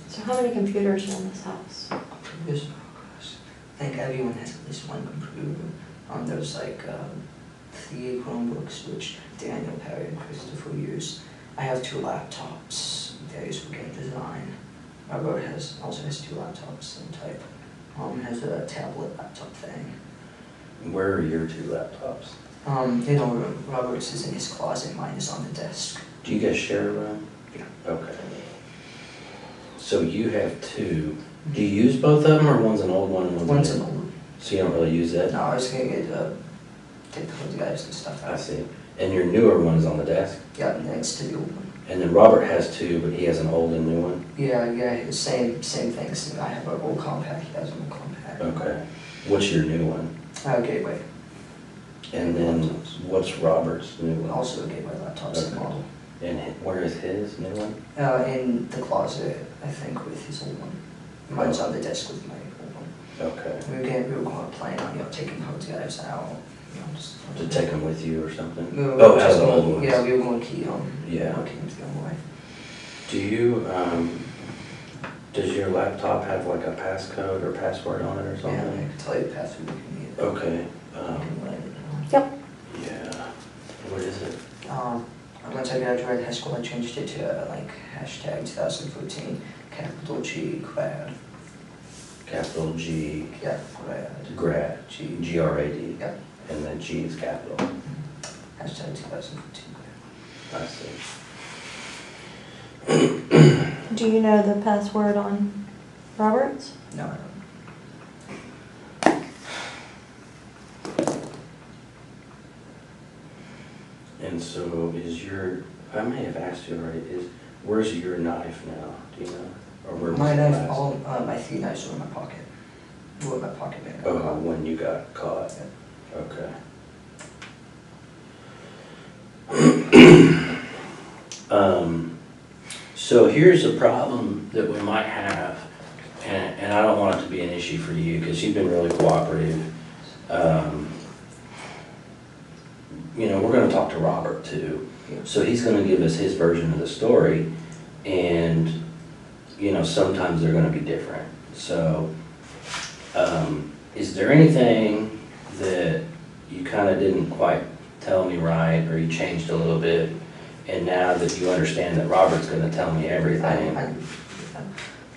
So how many computers are in this house? Computers, oh gosh. I think everyone has at least one computer. There's like 3 Chromebooks, which Daniel, Perry, and Christopher use. I have 2 laptops. They're used for game design. Robert also has 2 laptops, same type. Has a tablet laptop thing. Where are your 2 laptops? Robert's is in his closet, mine is on the desk. Do you guys share a room? Yeah. Okay. So you have 2. Do you use both of them, or one's an old one and One's a an new old one? one. So you don't really use that? No, I was gonna take the photographs and stuff out. I see. And your newer one is on the desk? Yeah, next to the old one. And then Robert has 2, but he has an old and new one? Yeah, same things. I have an old compact, he has an old compact. Okay. What's your new one? Gateway. And then what's Robert's new one? Also a Gateway laptop, same Okay. model. And where is his new one? In the closet, I think, with his old one. Mine's on the desk with my old one. Okay. We were going to plan on taking photographs out. you know, just. To take them with you or something? We were Oh, just have the old going, ones. yeah, we were going to keep Yeah. looking to them away. Do you, does your laptop have like a passcode or password on it or Yeah, I something? can tell you the password if you need it. Okay, I can write it down. Yep. yeah, what is it? Once I graduated high school, I changed it to like hashtag 2014, capital G, grad. Capital G, Yeah, grad. grad, G. G-R-A-D. Yeah. And then G is capital. Hashtag 2014 grad. I see. Do you know the password on Robert's? No, I don't. And so is your, I may have asked you already, where's your knife now? Do you know? Or where was My it knife, last? all my 3 knives were in my pocket. Were in my pocket bag. Oh, when you got caught? Okay. So here's a problem that we might have, and I don't want it to be an issue for you, because you've been really cooperative. You know, we're gonna talk to Robert too, so he's gonna give us his version of the story, and, you know, sometimes they're gonna be different. So, is there anything that you kinda didn't quite tell me right, or you changed a little bit, and now that you understand that Robert's gonna tell me everything?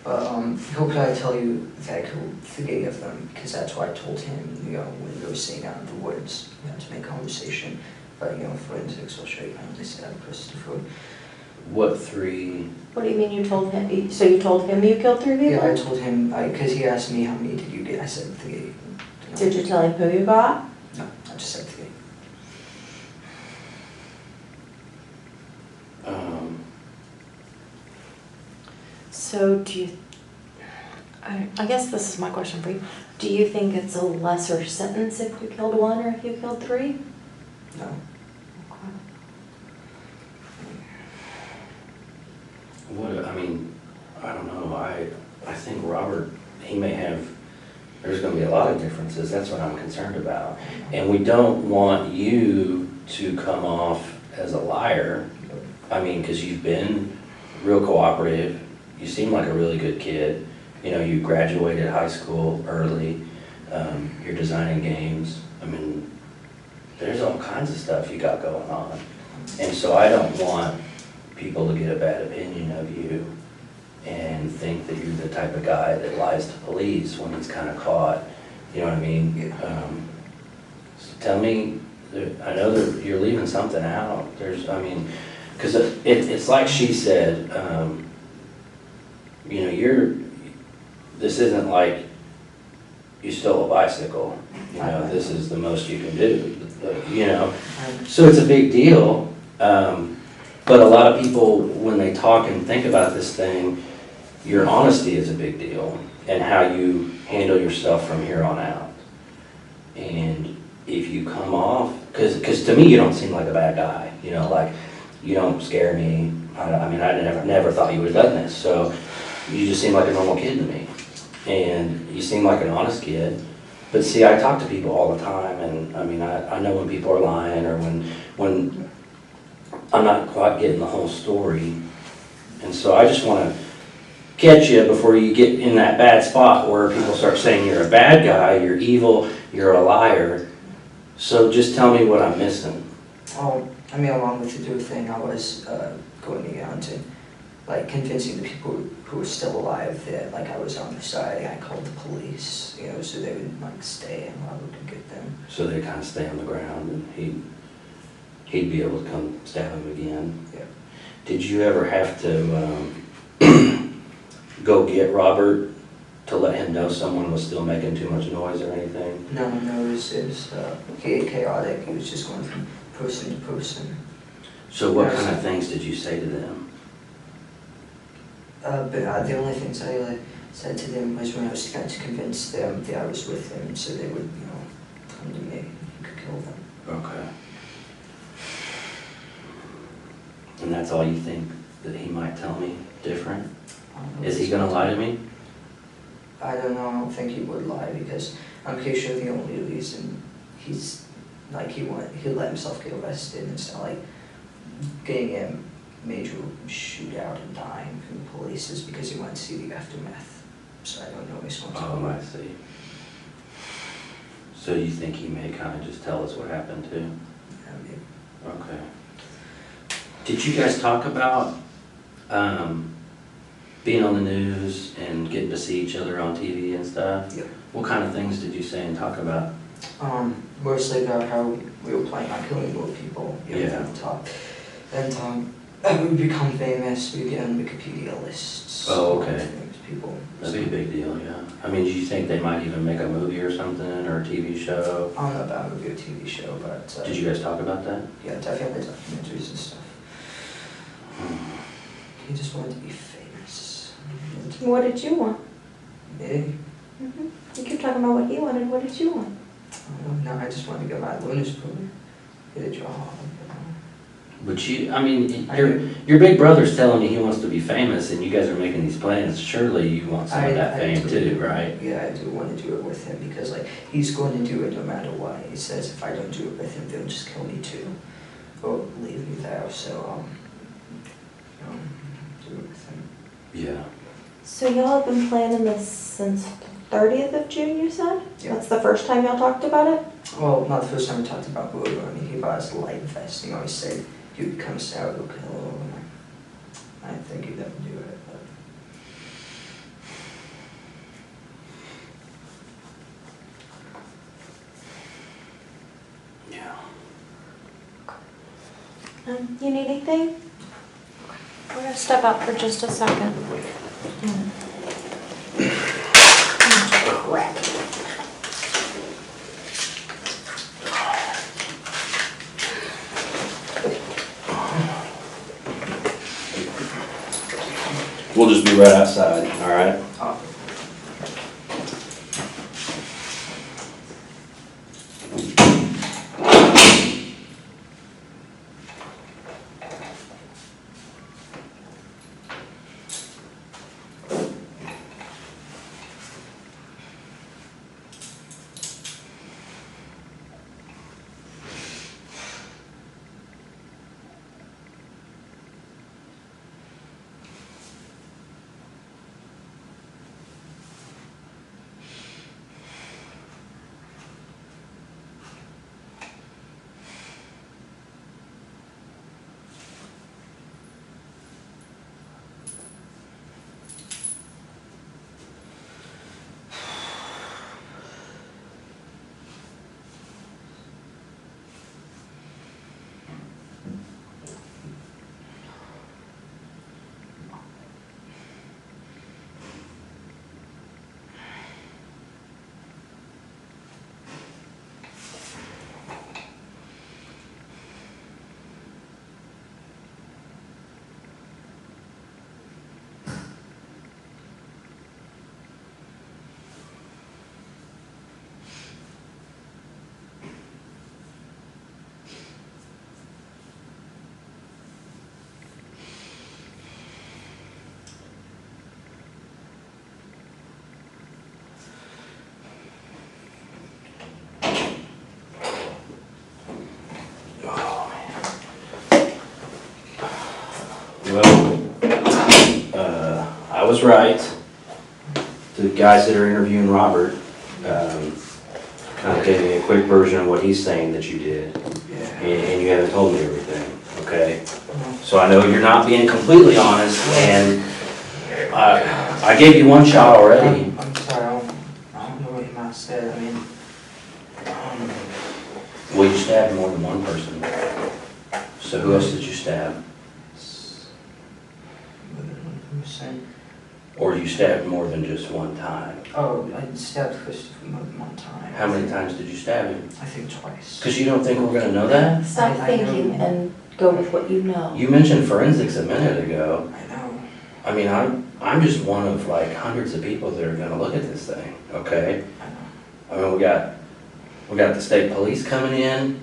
But he'll probably tell you that I killed 3 of them, because that's what I told him, you know, when we were sitting out in the woods, you know, to make conversation. But, you know, forensics will show you how they said Christopher. What 3? What do you mean you told him? So you told him you killed 3 people? Yeah, I told him, because he asked me how many did you get, I said 3. Did you tell him who you got? No, I just said 3. So do you, I guess this is my question for you. Do you think it's a lesser sentence if you killed 1 or if you killed 3? No. What, I mean, I don't know, I think Robert, he may have, there's gonna be a lot of differences, that's what I'm concerned about. And we don't want you to come off as a liar, I mean, because you've been real cooperative, you seem like a really good kid, you know, you graduated high school early, you're designing games, I mean, there's all kinds of stuff you got going on. And so I don't want people to get a bad opinion of you and think that you're the type of guy that lies to police when he's kind of caught, you know what I mean? So tell me, I know that you're leaving something out, I mean, because it's like she said, you know, this isn't like you stole a bicycle, you know, this is the most you can do, you know, so it's a big deal. But a lot of people, when they talk and think about this thing, your honesty is a big deal, and how you handle yourself from here on out. And if you come off, because to me you don't seem like a bad guy, you know, like you don't scare me. I mean, I never thought you would have done this, so you just seem like a normal kid to me. And you seem like an honest kid. But see, I talk to people all the time, and I mean, I know when people are lying, or when I'm not quite getting the whole story. And so I just want to catch you before you get in that bad spot where people start saying you're a bad guy, you're evil, you're a liar. So just tell me what I'm missing. Oh, I mean, along with the do thing, I was going around to, like, convincing the people who were still alive that, like, I was on their side. I called the police, you know, so they would, like, stay and I would get them. So they kind of stay on the ground, and he'd be able to come stab him again. Yeah. Did you ever have to go get Robert to let him know someone was still making too much noise or anything? No, it was chaotic. He was just going from person to person. So what kind of things did you say to them? But the only things I said to them was when I was trying to convince them that I was with them, so they would, you know, come to me and you could kill them. Okay. And that's all you think that he might tell me different? Is he gonna lie to me? I don't know. I don't think he would lie, because I'm pretty sure the only reason like he let himself get arrested instead of like getting a major shootout and dying from the police is because he wanted to see the aftermath. So I don't know his responsibility. Oh, I see. So you think he may kind of just tell us what happened too? Yeah, maybe. Okay. Did you guys talk about being on the news and getting to see each other on TV and stuff? Yeah. What kind of things did you say and talk about? Mostly about how we were planning on killing more people. Yeah. Top. And we become famous, we get on Wikipedia lists. Oh, okay. Famous people. That'd be a big deal, yeah. I mean, do you think they might even make a movie or something, or a TV show? I don't know about a movie or TV show, but... Did you guys talk about that? Yeah, definitely documentaries and stuff. He just wanted to be famous. What did you want? Me? Mm-hmm. You keep talking about what he wanted. What did you want? No, I just wanted to get my bonus program. Get a job. But I mean, your big brother's telling you he wants to be famous, and you guys are making these plans. Surely you want some of that fame too, right? Yeah, I do want to do it with him because like he's going to do it no matter what. He says if I don't do it with him, they'll just kill me too, or leave me there. So do it with him. Yeah. So y'all have been planning this since 30th of June, you said? Yeah. That's the first time y'all talked about it? Well, not the first time we talked about Bodo. I mean, he bought us a light vest. He always said he would come sour, he'll kill him. I didn't think he'd ever do it, but... Yeah. You need anything? We're gonna step out for just a second. Crap. We'll just be right outside, all right? I was right. The guys that are interviewing Robert kind of gave me a quick version of what he's saying that you did. Yeah. And you haven't told me everything, okay? So I know you're not being completely honest, and I gave you one shot already. I'm sorry, I don't know what you might have said. I mean, Well, you stabbed more than one person. So who else did you stab? what did I say? Or you stabbed more than just one time? Oh, I stabbed Christopher more than one time. How many times did you stab him? I think twice. Because you don't think we're going to know that? Stop I know. thinking and go with what you know. You mentioned forensics a minute ago. I know. I mean, I'm just one of like hundreds of people that are going to look at this thing, okay? I know. I mean, we got the state police coming in.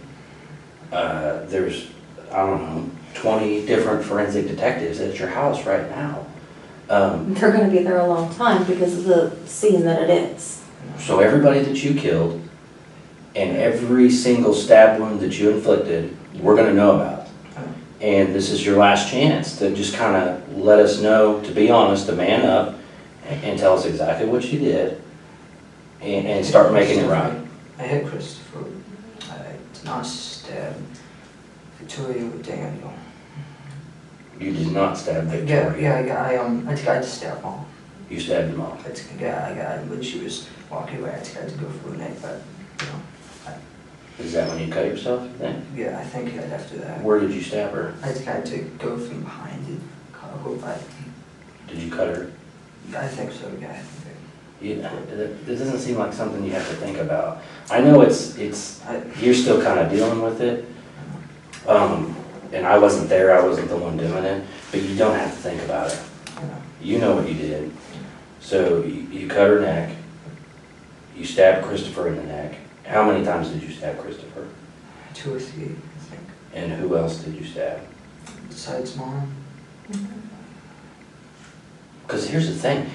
There's, I don't know, 20 different forensic detectives at your house right now. They're gonna be there a long time because of the scene that it is. So everybody that you killed, And every single stab wound that you inflicted, we're gonna know about. And this is your last chance to just kind of let us know, to be honest, to man up, and tell us exactly what you did, and start making it right. I hit Christopher. I did not stab Victoria with Daniel. You did not stab Victoria. I tried to stab Mom. You stabbed them all. When she was walking away, I tried to go for a neck, but, you know. Is that when you cut yourself then? Yeah, I think right after that. Where did you stab her? I tried to go from behind the cargo, but Did you cut her? I think so, yeah. This doesn't seem like something you have to think about. I know you're still kind of dealing with it. And I wasn't there, I wasn't the one doing it, but you don't have to think about it. You know what you did. So you cut her neck, you stabbed Christopher in the neck. How many times did you stab Christopher? 2 or 3, I think. And who else did you stab? Besides Mom. Because here's the thing,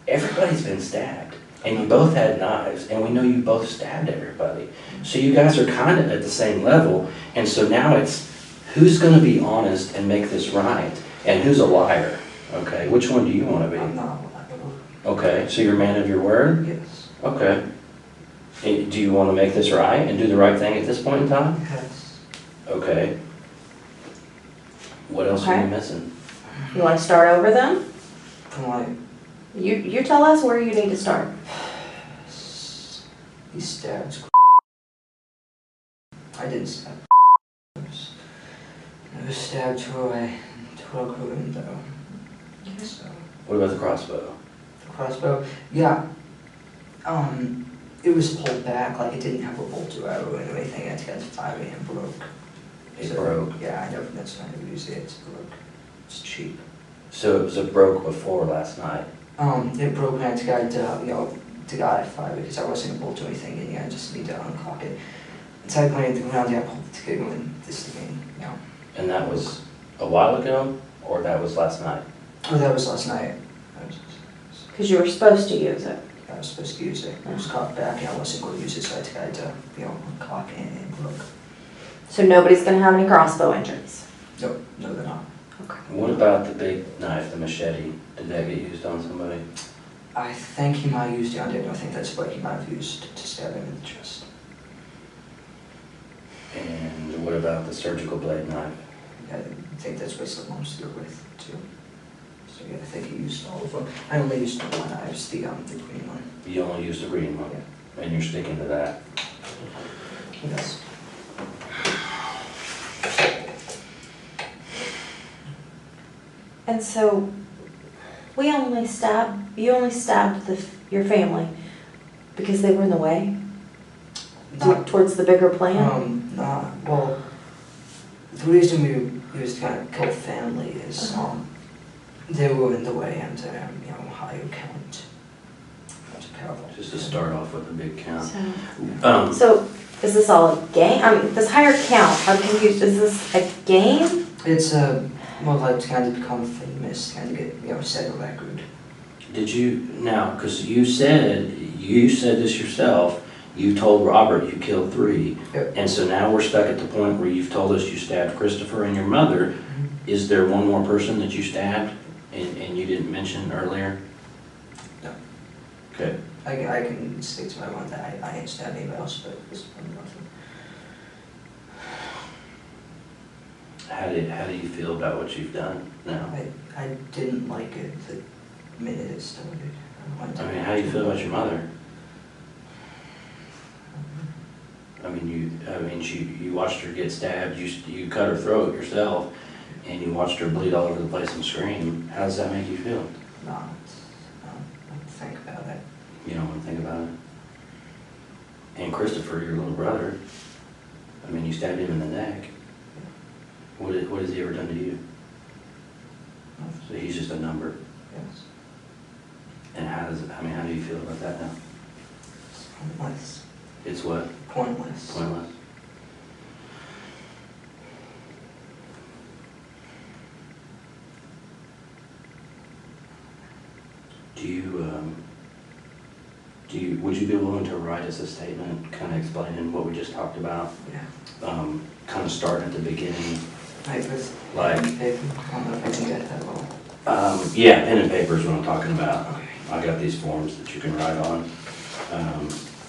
everybody's been stabbed, and you both had knives, and we know you both stabbed everybody. So you guys are kind of at the same level, and so now it's who's going to be honest and make this right, and who's a liar, okay? Which one do you want to be? I'm not. Okay, so you're a man of your word? Yes. Okay. And do you want to make this right and do the right thing at this point in time? Yes. Okay. What else are you missing? You want to start over then? From like, You tell us where you need to start. he stabs. I didn't stab. I was stabbed Troy. Troy grew him though. So, What about the crossbow? the crossbow, yeah. It was pulled back, like it didn't have a bolt or arrow or anything. It got firing and broke. It broke. Yeah, I never. That's why I never use it. It's broke. It's cheap. So it broke before last night. It broke when I tried to got it fire because I wasn't able to do anything and I just need to uncock it. So I went to the ground, I pulled the trigger and this thing, And that was a while ago, or that was last night? Oh, that was last night. Because you were supposed to use it. I was supposed to use it. It was cocked back and I wasn't going to use it, so I tried to, uncock it and it broke. So nobody's going to have any crossbow injuries. No, they're not. Okay. What about the big knife, the machete? Did that get used on somebody? I think he might have used it on Daniel. I think that's what he might have used to stab him in the chest. And what about the surgical blade knife? I think that's what someone was here with, too. So yeah, I think he used all of them. I only used the one, I used the green one. You only used the green one, and you're sticking to that. Yes. And so, you only stabbed your family because they were in the way? Towards the bigger plan? Well, the reason we was trying to kill family is, they were in the way and, higher count. That's powerful. Just to start off with a big count. So, is this all a game? This higher count, I'm confused. Is this a game? It's more like trying to become famous, trying to get, set a record. Did you, now, because you said this yourself, you told Robert you killed 3, Yep. and so now we're stuck at the point where you've told us you stabbed Christopher and your mother. Is there one more person that you stabbed and you didn't mention earlier? No. Okay. I can state to my one that I ain't stabbed anybody else, but it's nothing. How do you feel about what you've done now? I didn't like it the minute it started. I mean, how do you feel about your mother? You watched her get stabbed, you cut her throat yourself, and you watched her bleed all over the place and scream. How does that make you feel? No, don't think about it. You don't want to think about it? And Christopher, your little brother, you stabbed him in the neck. What has he ever done to you? Nothing. So he's just a number. Yes. And how do you feel about that now? It's pointless. It's what? Pointless. Pointless. Would you be willing to write us a statement, kind of explaining what we just talked about? Yeah. Kind of starting at the beginning, Like with like, paper. I don't know if I can get that all. yeah, pen and paper is what I'm talking about. Okay. I got these forms that you can write on.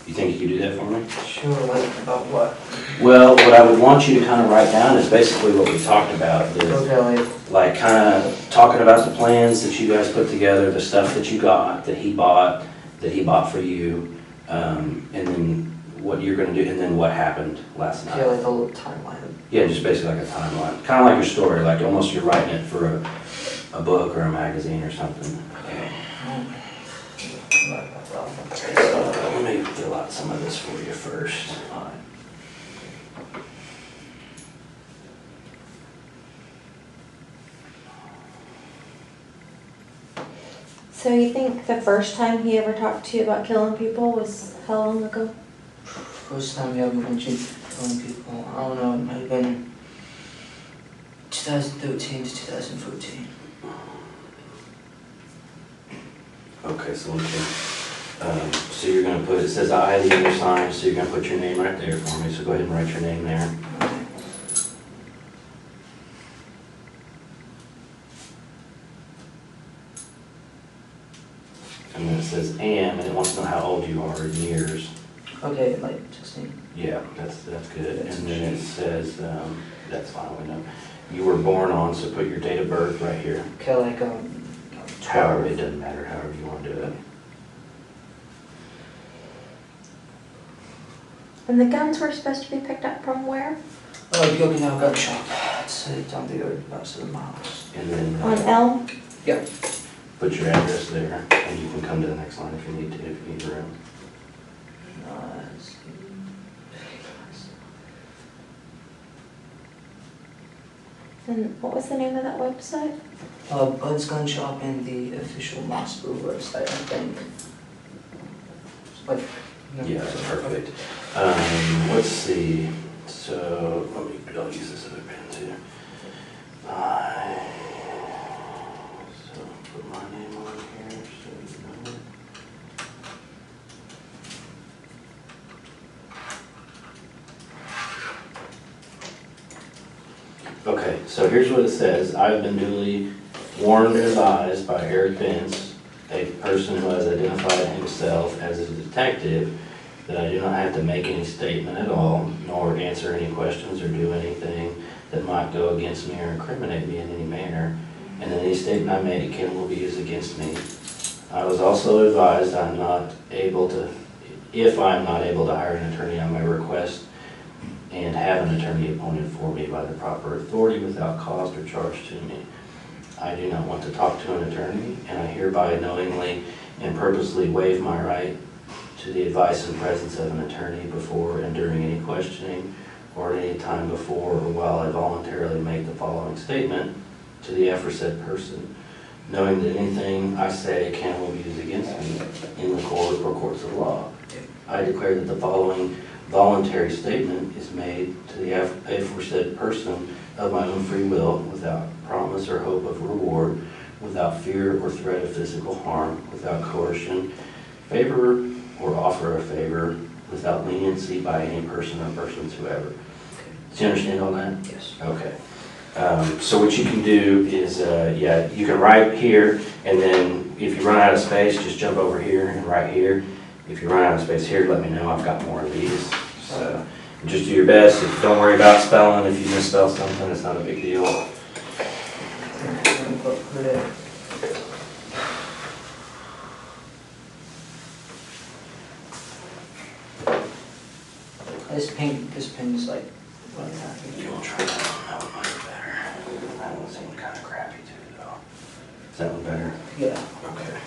You think you could do that for me? Sure, like about what? Well, what I would want you to kind of write down is basically what we talked about. Okay, Like kind of talking about the plans that you guys put together, the stuff that you got, that he bought for you, and then what you're gonna do, and then what happened last night. yeah, like a little timeline. Yeah, just basically like a timeline, kind of like your story, like almost you're writing it for a book or a magazine or something. Okay. Let me fill out some of this for you first. So you think the first time he ever talked to you about killing people was how long ago? First time we ever mentioned killing people, I don't know, it might have been 2013 to 2014. Okay, so we can, so you're gonna put, it says I, the other sign, so you're gonna put your name right there for me, so go ahead and write your name there. And then it says am, and it wants to know how old you are in years. Okay, like 16. Yeah, that's good. And then it says, that's fine, we know. You were born on, so put your date of birth right here. Okay, like, However, it doesn't matter, however you want to do it. And the guns were supposed to be picked up from where? Gilgano gun shop. It's down the road about 7 miles. And then On Elm? Yeah. put your address there, and you can come to the next line if you need to, if you need room. And what was the name of that website? Bud's Gun Shop and the official Mossbrew website, I think. Like, Yeah, that's perfect. Let's see, so, I'll use this other pen too. So, put my name on here, so you know it. Okay, so here's what it says. I have been duly warned and advised by Eric Benz, a person who has identified himself as a detective, that I do not have to make any statement at all, nor answer any questions or do anything that might go against me or incriminate me in any manner, and any statement I make can will be used against me. I was also advised I'm not able to, if I'm not able to hire an attorney on my request, and have an attorney appointed for me by the proper authority without cost or charge to me. I do not want to talk to an attorney, and I hereby knowingly and purposely waive my right to the advice and presence of an attorney before and during any questioning or at any time before or while I voluntarily make the following statement to the aforesaid person, knowing that anything I say can or will be used against me in the court or courts of law. I declare that the following voluntary statement is made to the aforesaid person of my own free will, without promise or hope of reward, without fear or threat of physical harm, without coercion, favor or offer of favor, without leniency by any person or persons whoever. Do you understand all that? Yes. Okay. So what you can do is, yeah, you can write here, and then if you run out of space, just jump over here and write here. If you run out of space here, let me know. I've got more of these. So just do your best. Don't worry about spelling. If you misspell something, it's not a big deal. This pen is like running out. You want to try that one? That one might be better. That one seemed kind of crappy too, though. Is that one better? Yeah. Okay.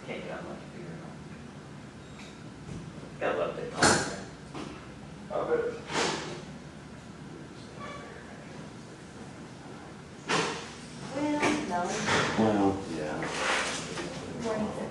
Can't get on my computer. Gotta love it. Well, no. Well, yeah. What is it?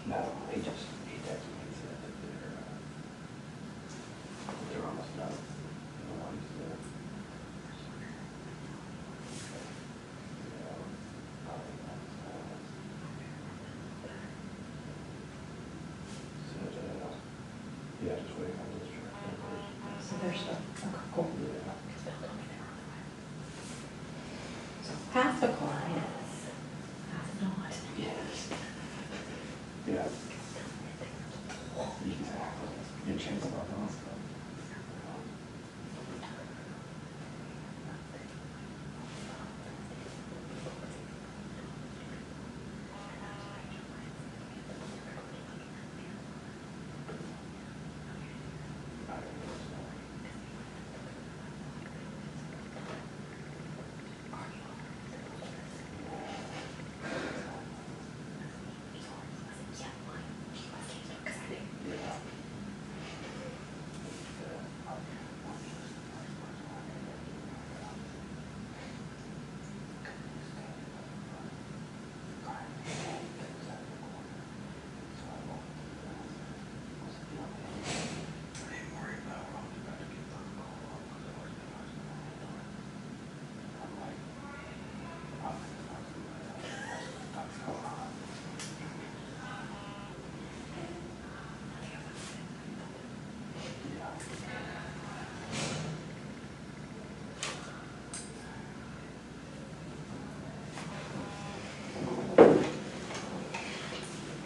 No, he texted me and said that they're almost done. The ones that- Yeah, just waiting on this truck. So there's the, okay, cool. Yeah. So half the clients, half not. Yes. Yeah. Exactly. Your chance of hospital.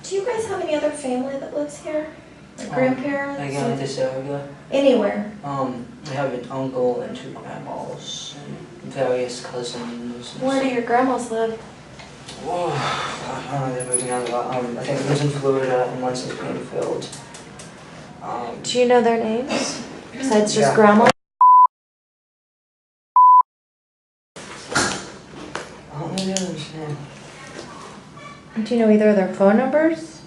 Do you guys have any other family that lives here? Like grandparents? I got this area. Anywhere? I have an uncle and 2 grandmas and various cousins. Where do your grandmas live? Whoa, I don't know, they're moving out of I think one's in Florida and one's in Springfield. Do you know their names? Besides just Yeah. grandma? I don't really understand. Do you know either of their phone numbers?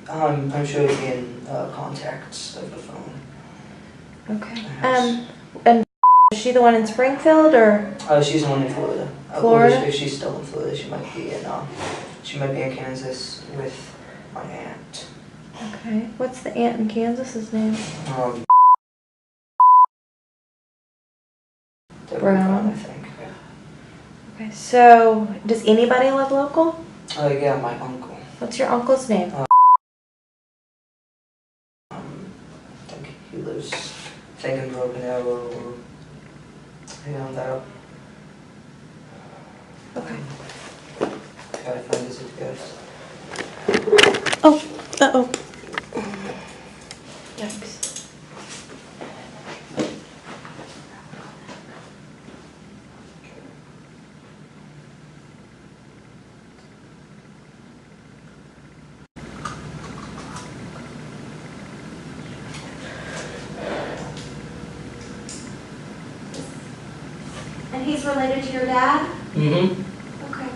I'm sure it'd be in contacts of the phone. Okay. Yes. And is she the one in Springfield or? She's the one in Florida. Florida? Or if she's still in Florida, she might be in Kansas with my aunt. Okay. What's the aunt in Kansas's name? Brown, I think. Okay. So, does anybody live local? Yeah, my uncle. What's your uncle's name? I think he lives, in Broken Arrow or around that. Okay. Gotta find his address. Oh. Uh-oh. Yikes. And he's related to your dad? Mm-hmm. Okay.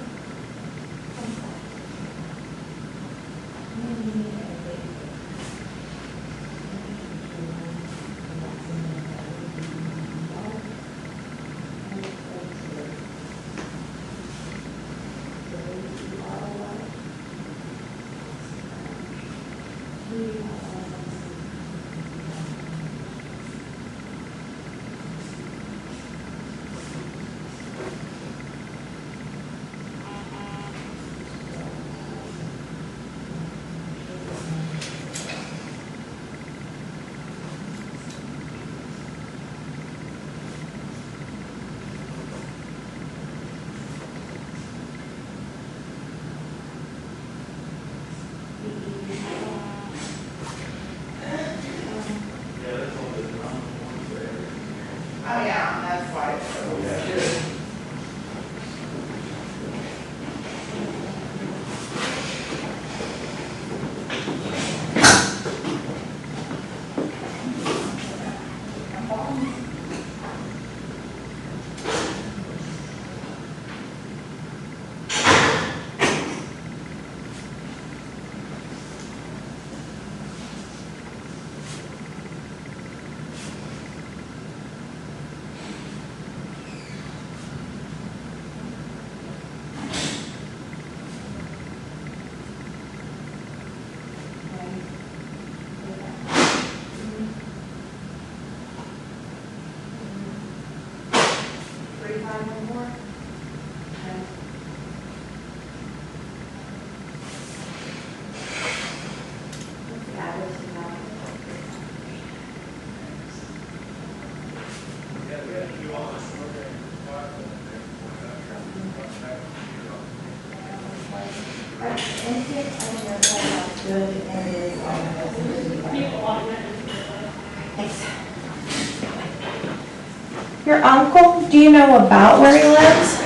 Your uncle, do you know about where he lives?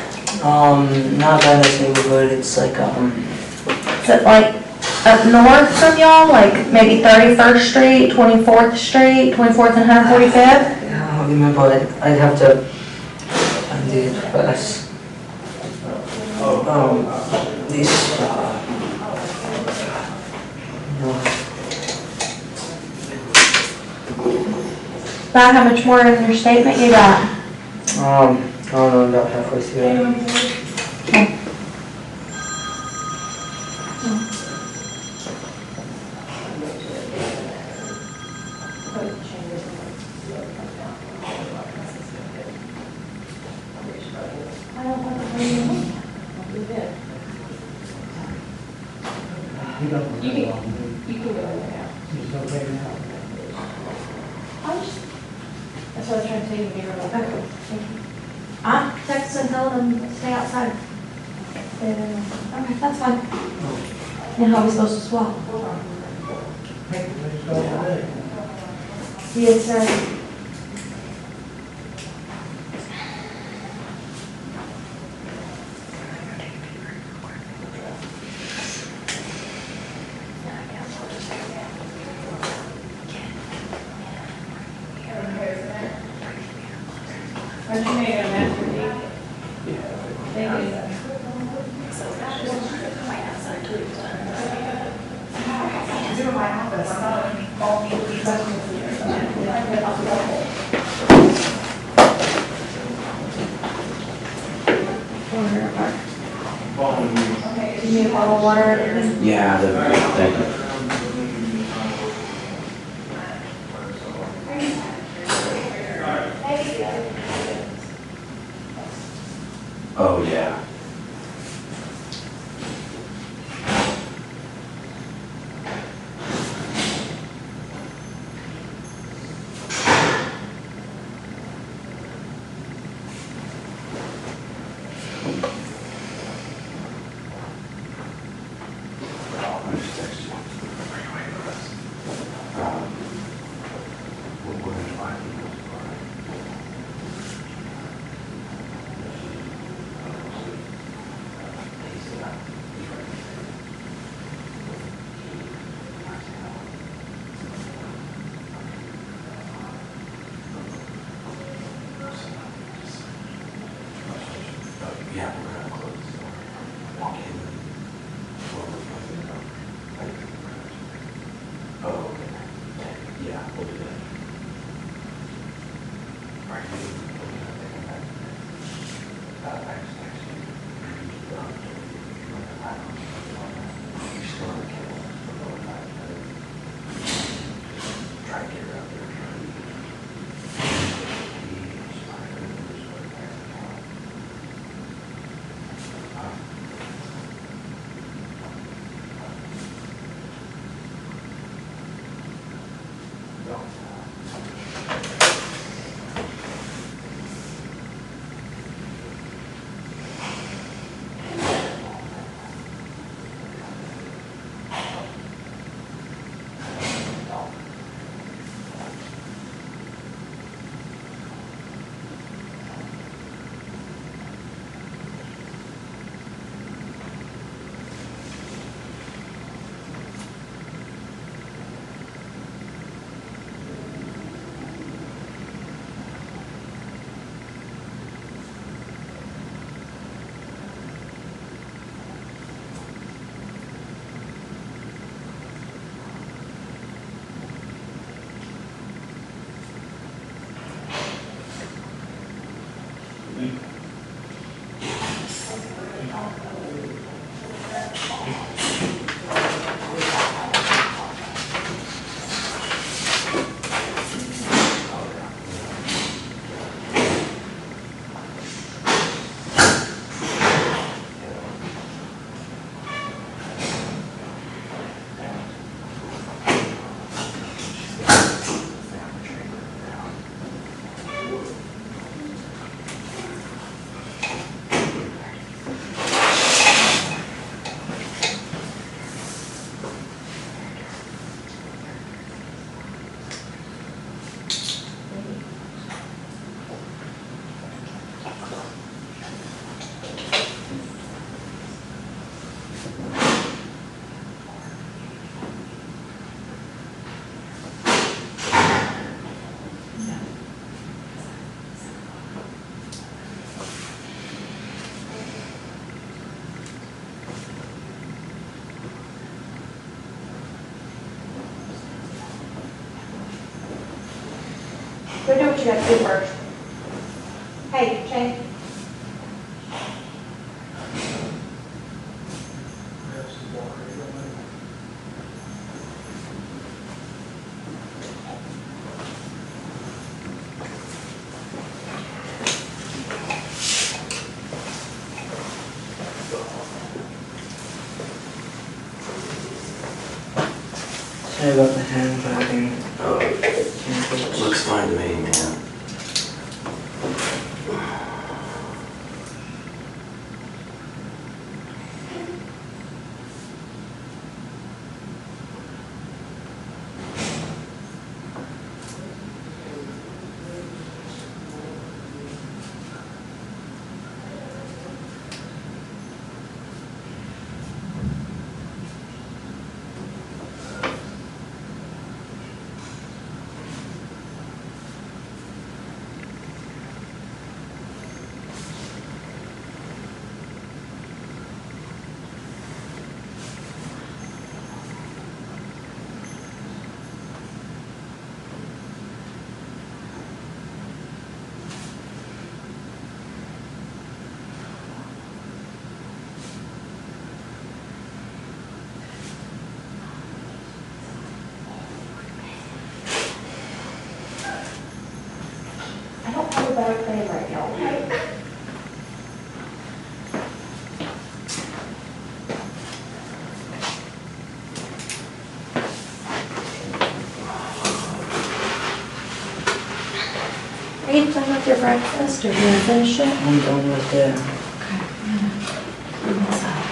Not by this neighborhood, it's like, Is it like up north from y'all, like maybe 31st Street, 24th Street, 24th and 145th? yeah, I don't remember, I'd have to find the address. These, About how much more in your statement you got? I don't know, about halfway through. Okay. That's what I was trying to tell you to be real. Okay, thank you. I'm texting and telling them to stay outside. Okay, that's fine. And how are we supposed to swap? Yes, sir. You need a bottle of water or anything? Yeah, thank you. Oh, yeah. I just texted you. We're going to find you. Yeah, we're gonna close the door. Walk in. Oh, okay. Yeah, we'll do that. Are you looking at taking that? I just texted you. You still on the cable for about 5 minutes. Try to get her out there. Go do what you have to do first. Hey, Shane. Sorry about the hand clapping. Looks fine to me, man. Are you done with your breakfast or do you finish it? I'm done with it. Okay, I'm gonna clean this up.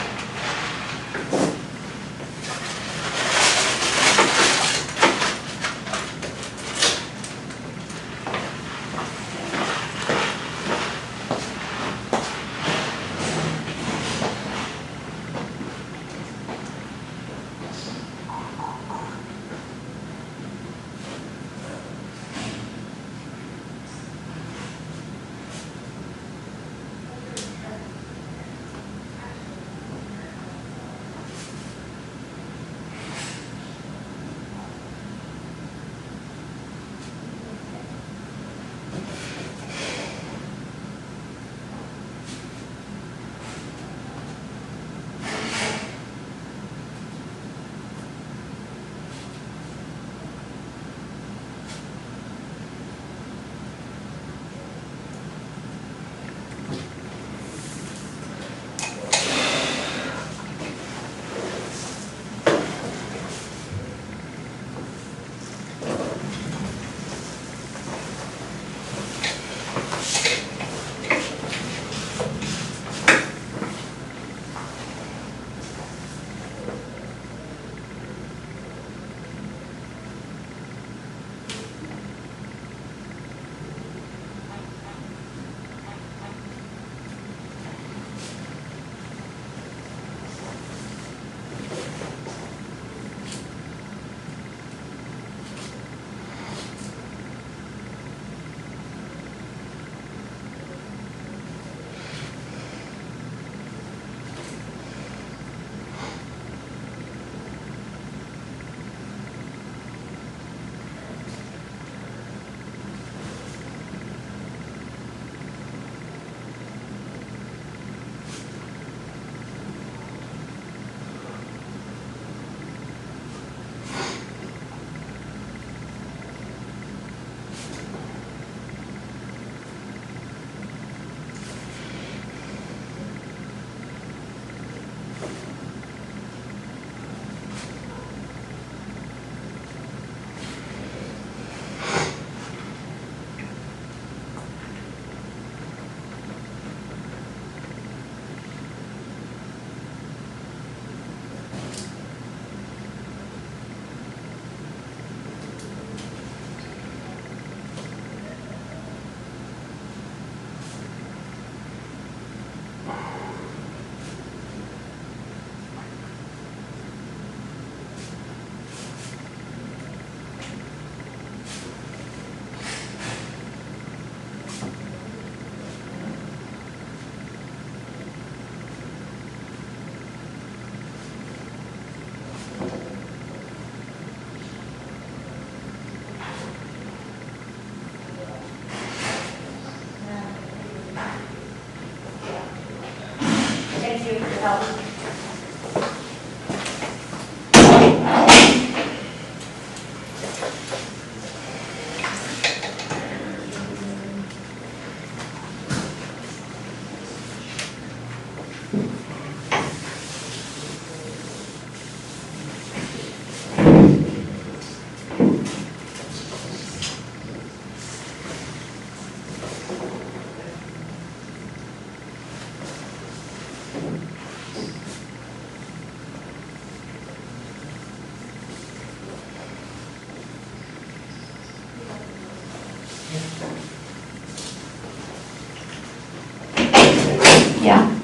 Yeah.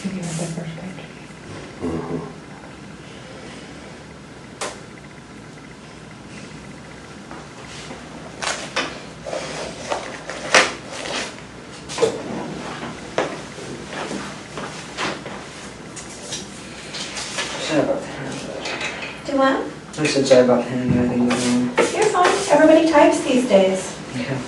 You read the first page. Sorry about the handwriting. Do what? I said sorry about the handwriting, but You're fine. Everybody types these days. yeah.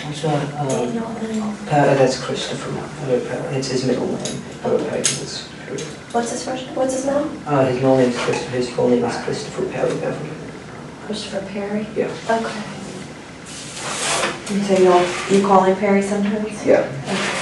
I'm sorry. That's that's Christopher. It's his middle name. What's his first? What's his name? His middle name is Christopher. His full name is Christopher Perry Bever. Christopher Perry? Yeah. Okay. And so you call him Perry sometimes? Yeah. Okay.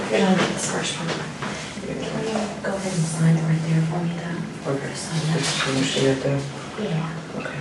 You're done with this first one. Can you go ahead and sign it right there for me, though? Okay. Just sign that. So you see it there? Yeah. Okay.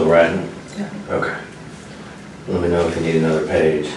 still writing? Yeah. Okay. Let me know if you need another page.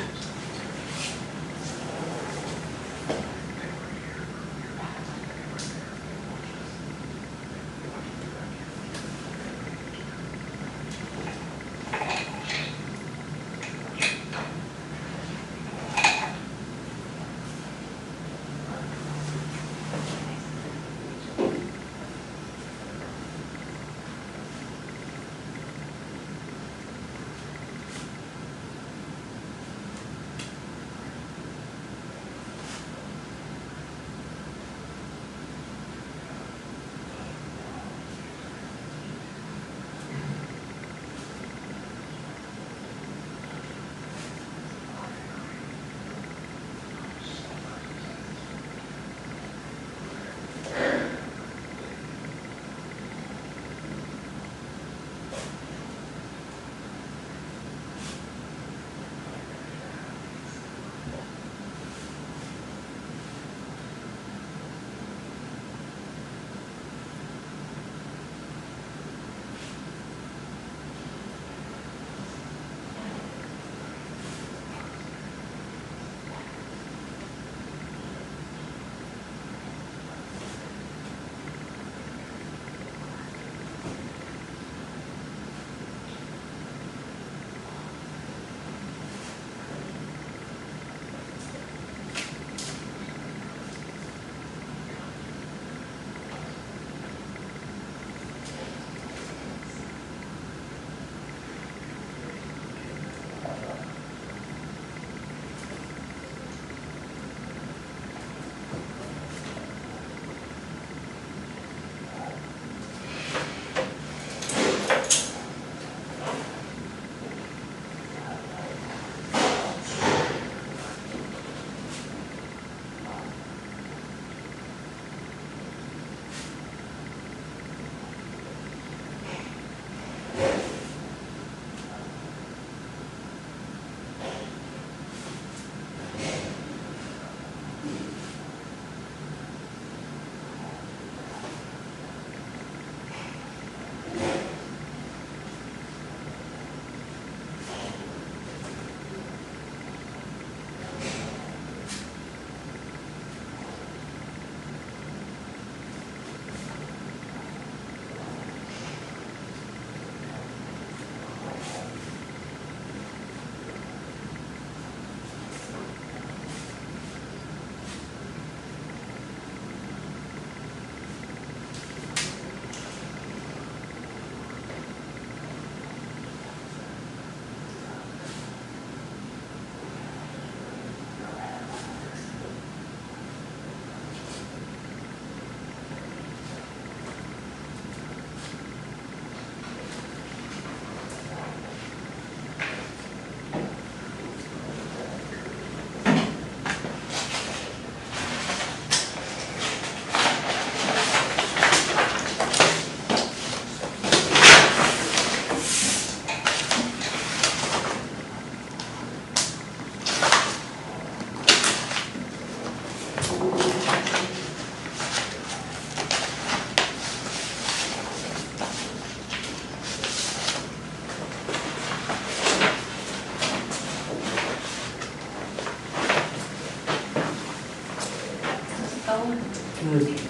Good.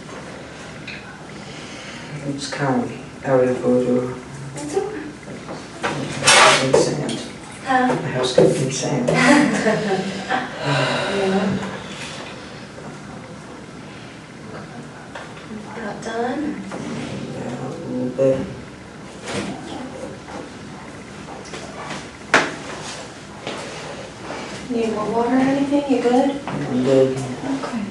It's kind of area photo. It's okay. Big sand. Huh? The house got big sand. Yeah. About done? Yeah, a little bit. Need more water or anything? You good? I'm good. Okay.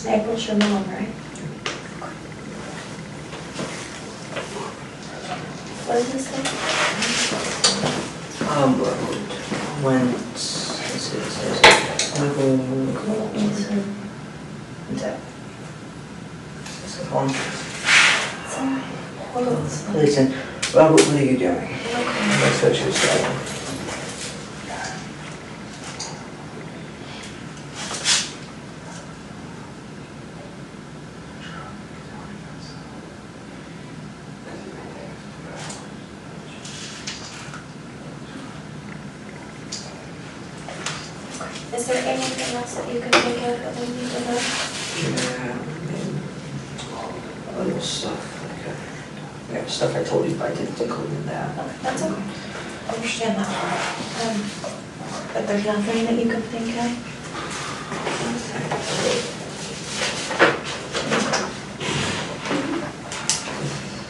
April's your mom, right? What does this say? When, let's see, it says, Listen, Robert, what are you doing? That's what you said. Is there anything else that you can think of that we need to know? Yeah, other stuff, like, stuff I told you, but I didn't include in that. Okay, that's okay. I understand that part. But there's nothing that you can think of?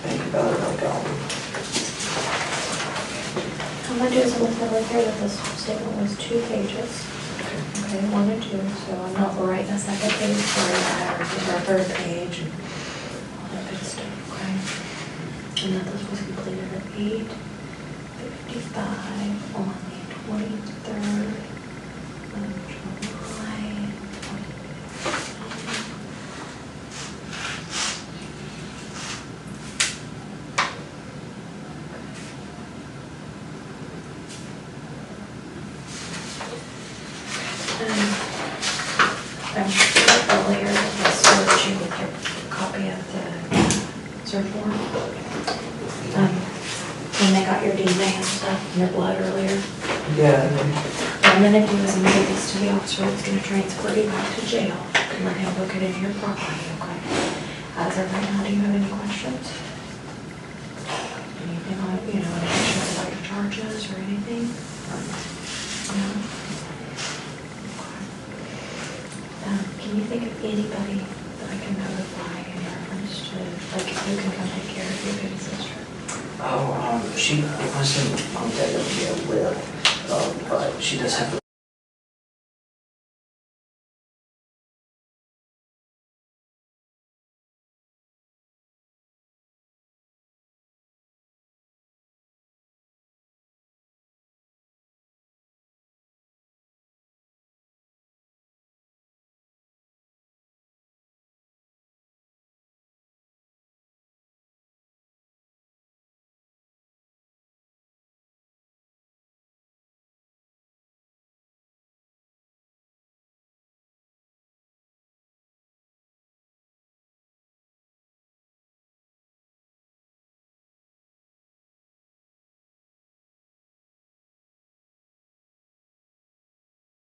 Think about it, like, I'm gonna do is I'm gonna put right there that this statement was 2 pages. Okay, 1 and 2, so I'm not writing a second page for that or a third page and all that good stuff, okay? And that this was completed at 8:55 on the 23rd of July. I said earlier that the search, you would get a copy of the search warrant. When they got your DNA and stuff, and your blood earlier. yeah, What I'm gonna do is I'm gonna give this to the officer that's gonna transfer you back to jail and let him book it into your property, okay? As of right now, do you have any questions? Anything on, any questions about your charges or anything? No? Can you think of anybody that I can notify in reference to, like, who can come take care of your baby sister? she wasn't on that area with, but she does have a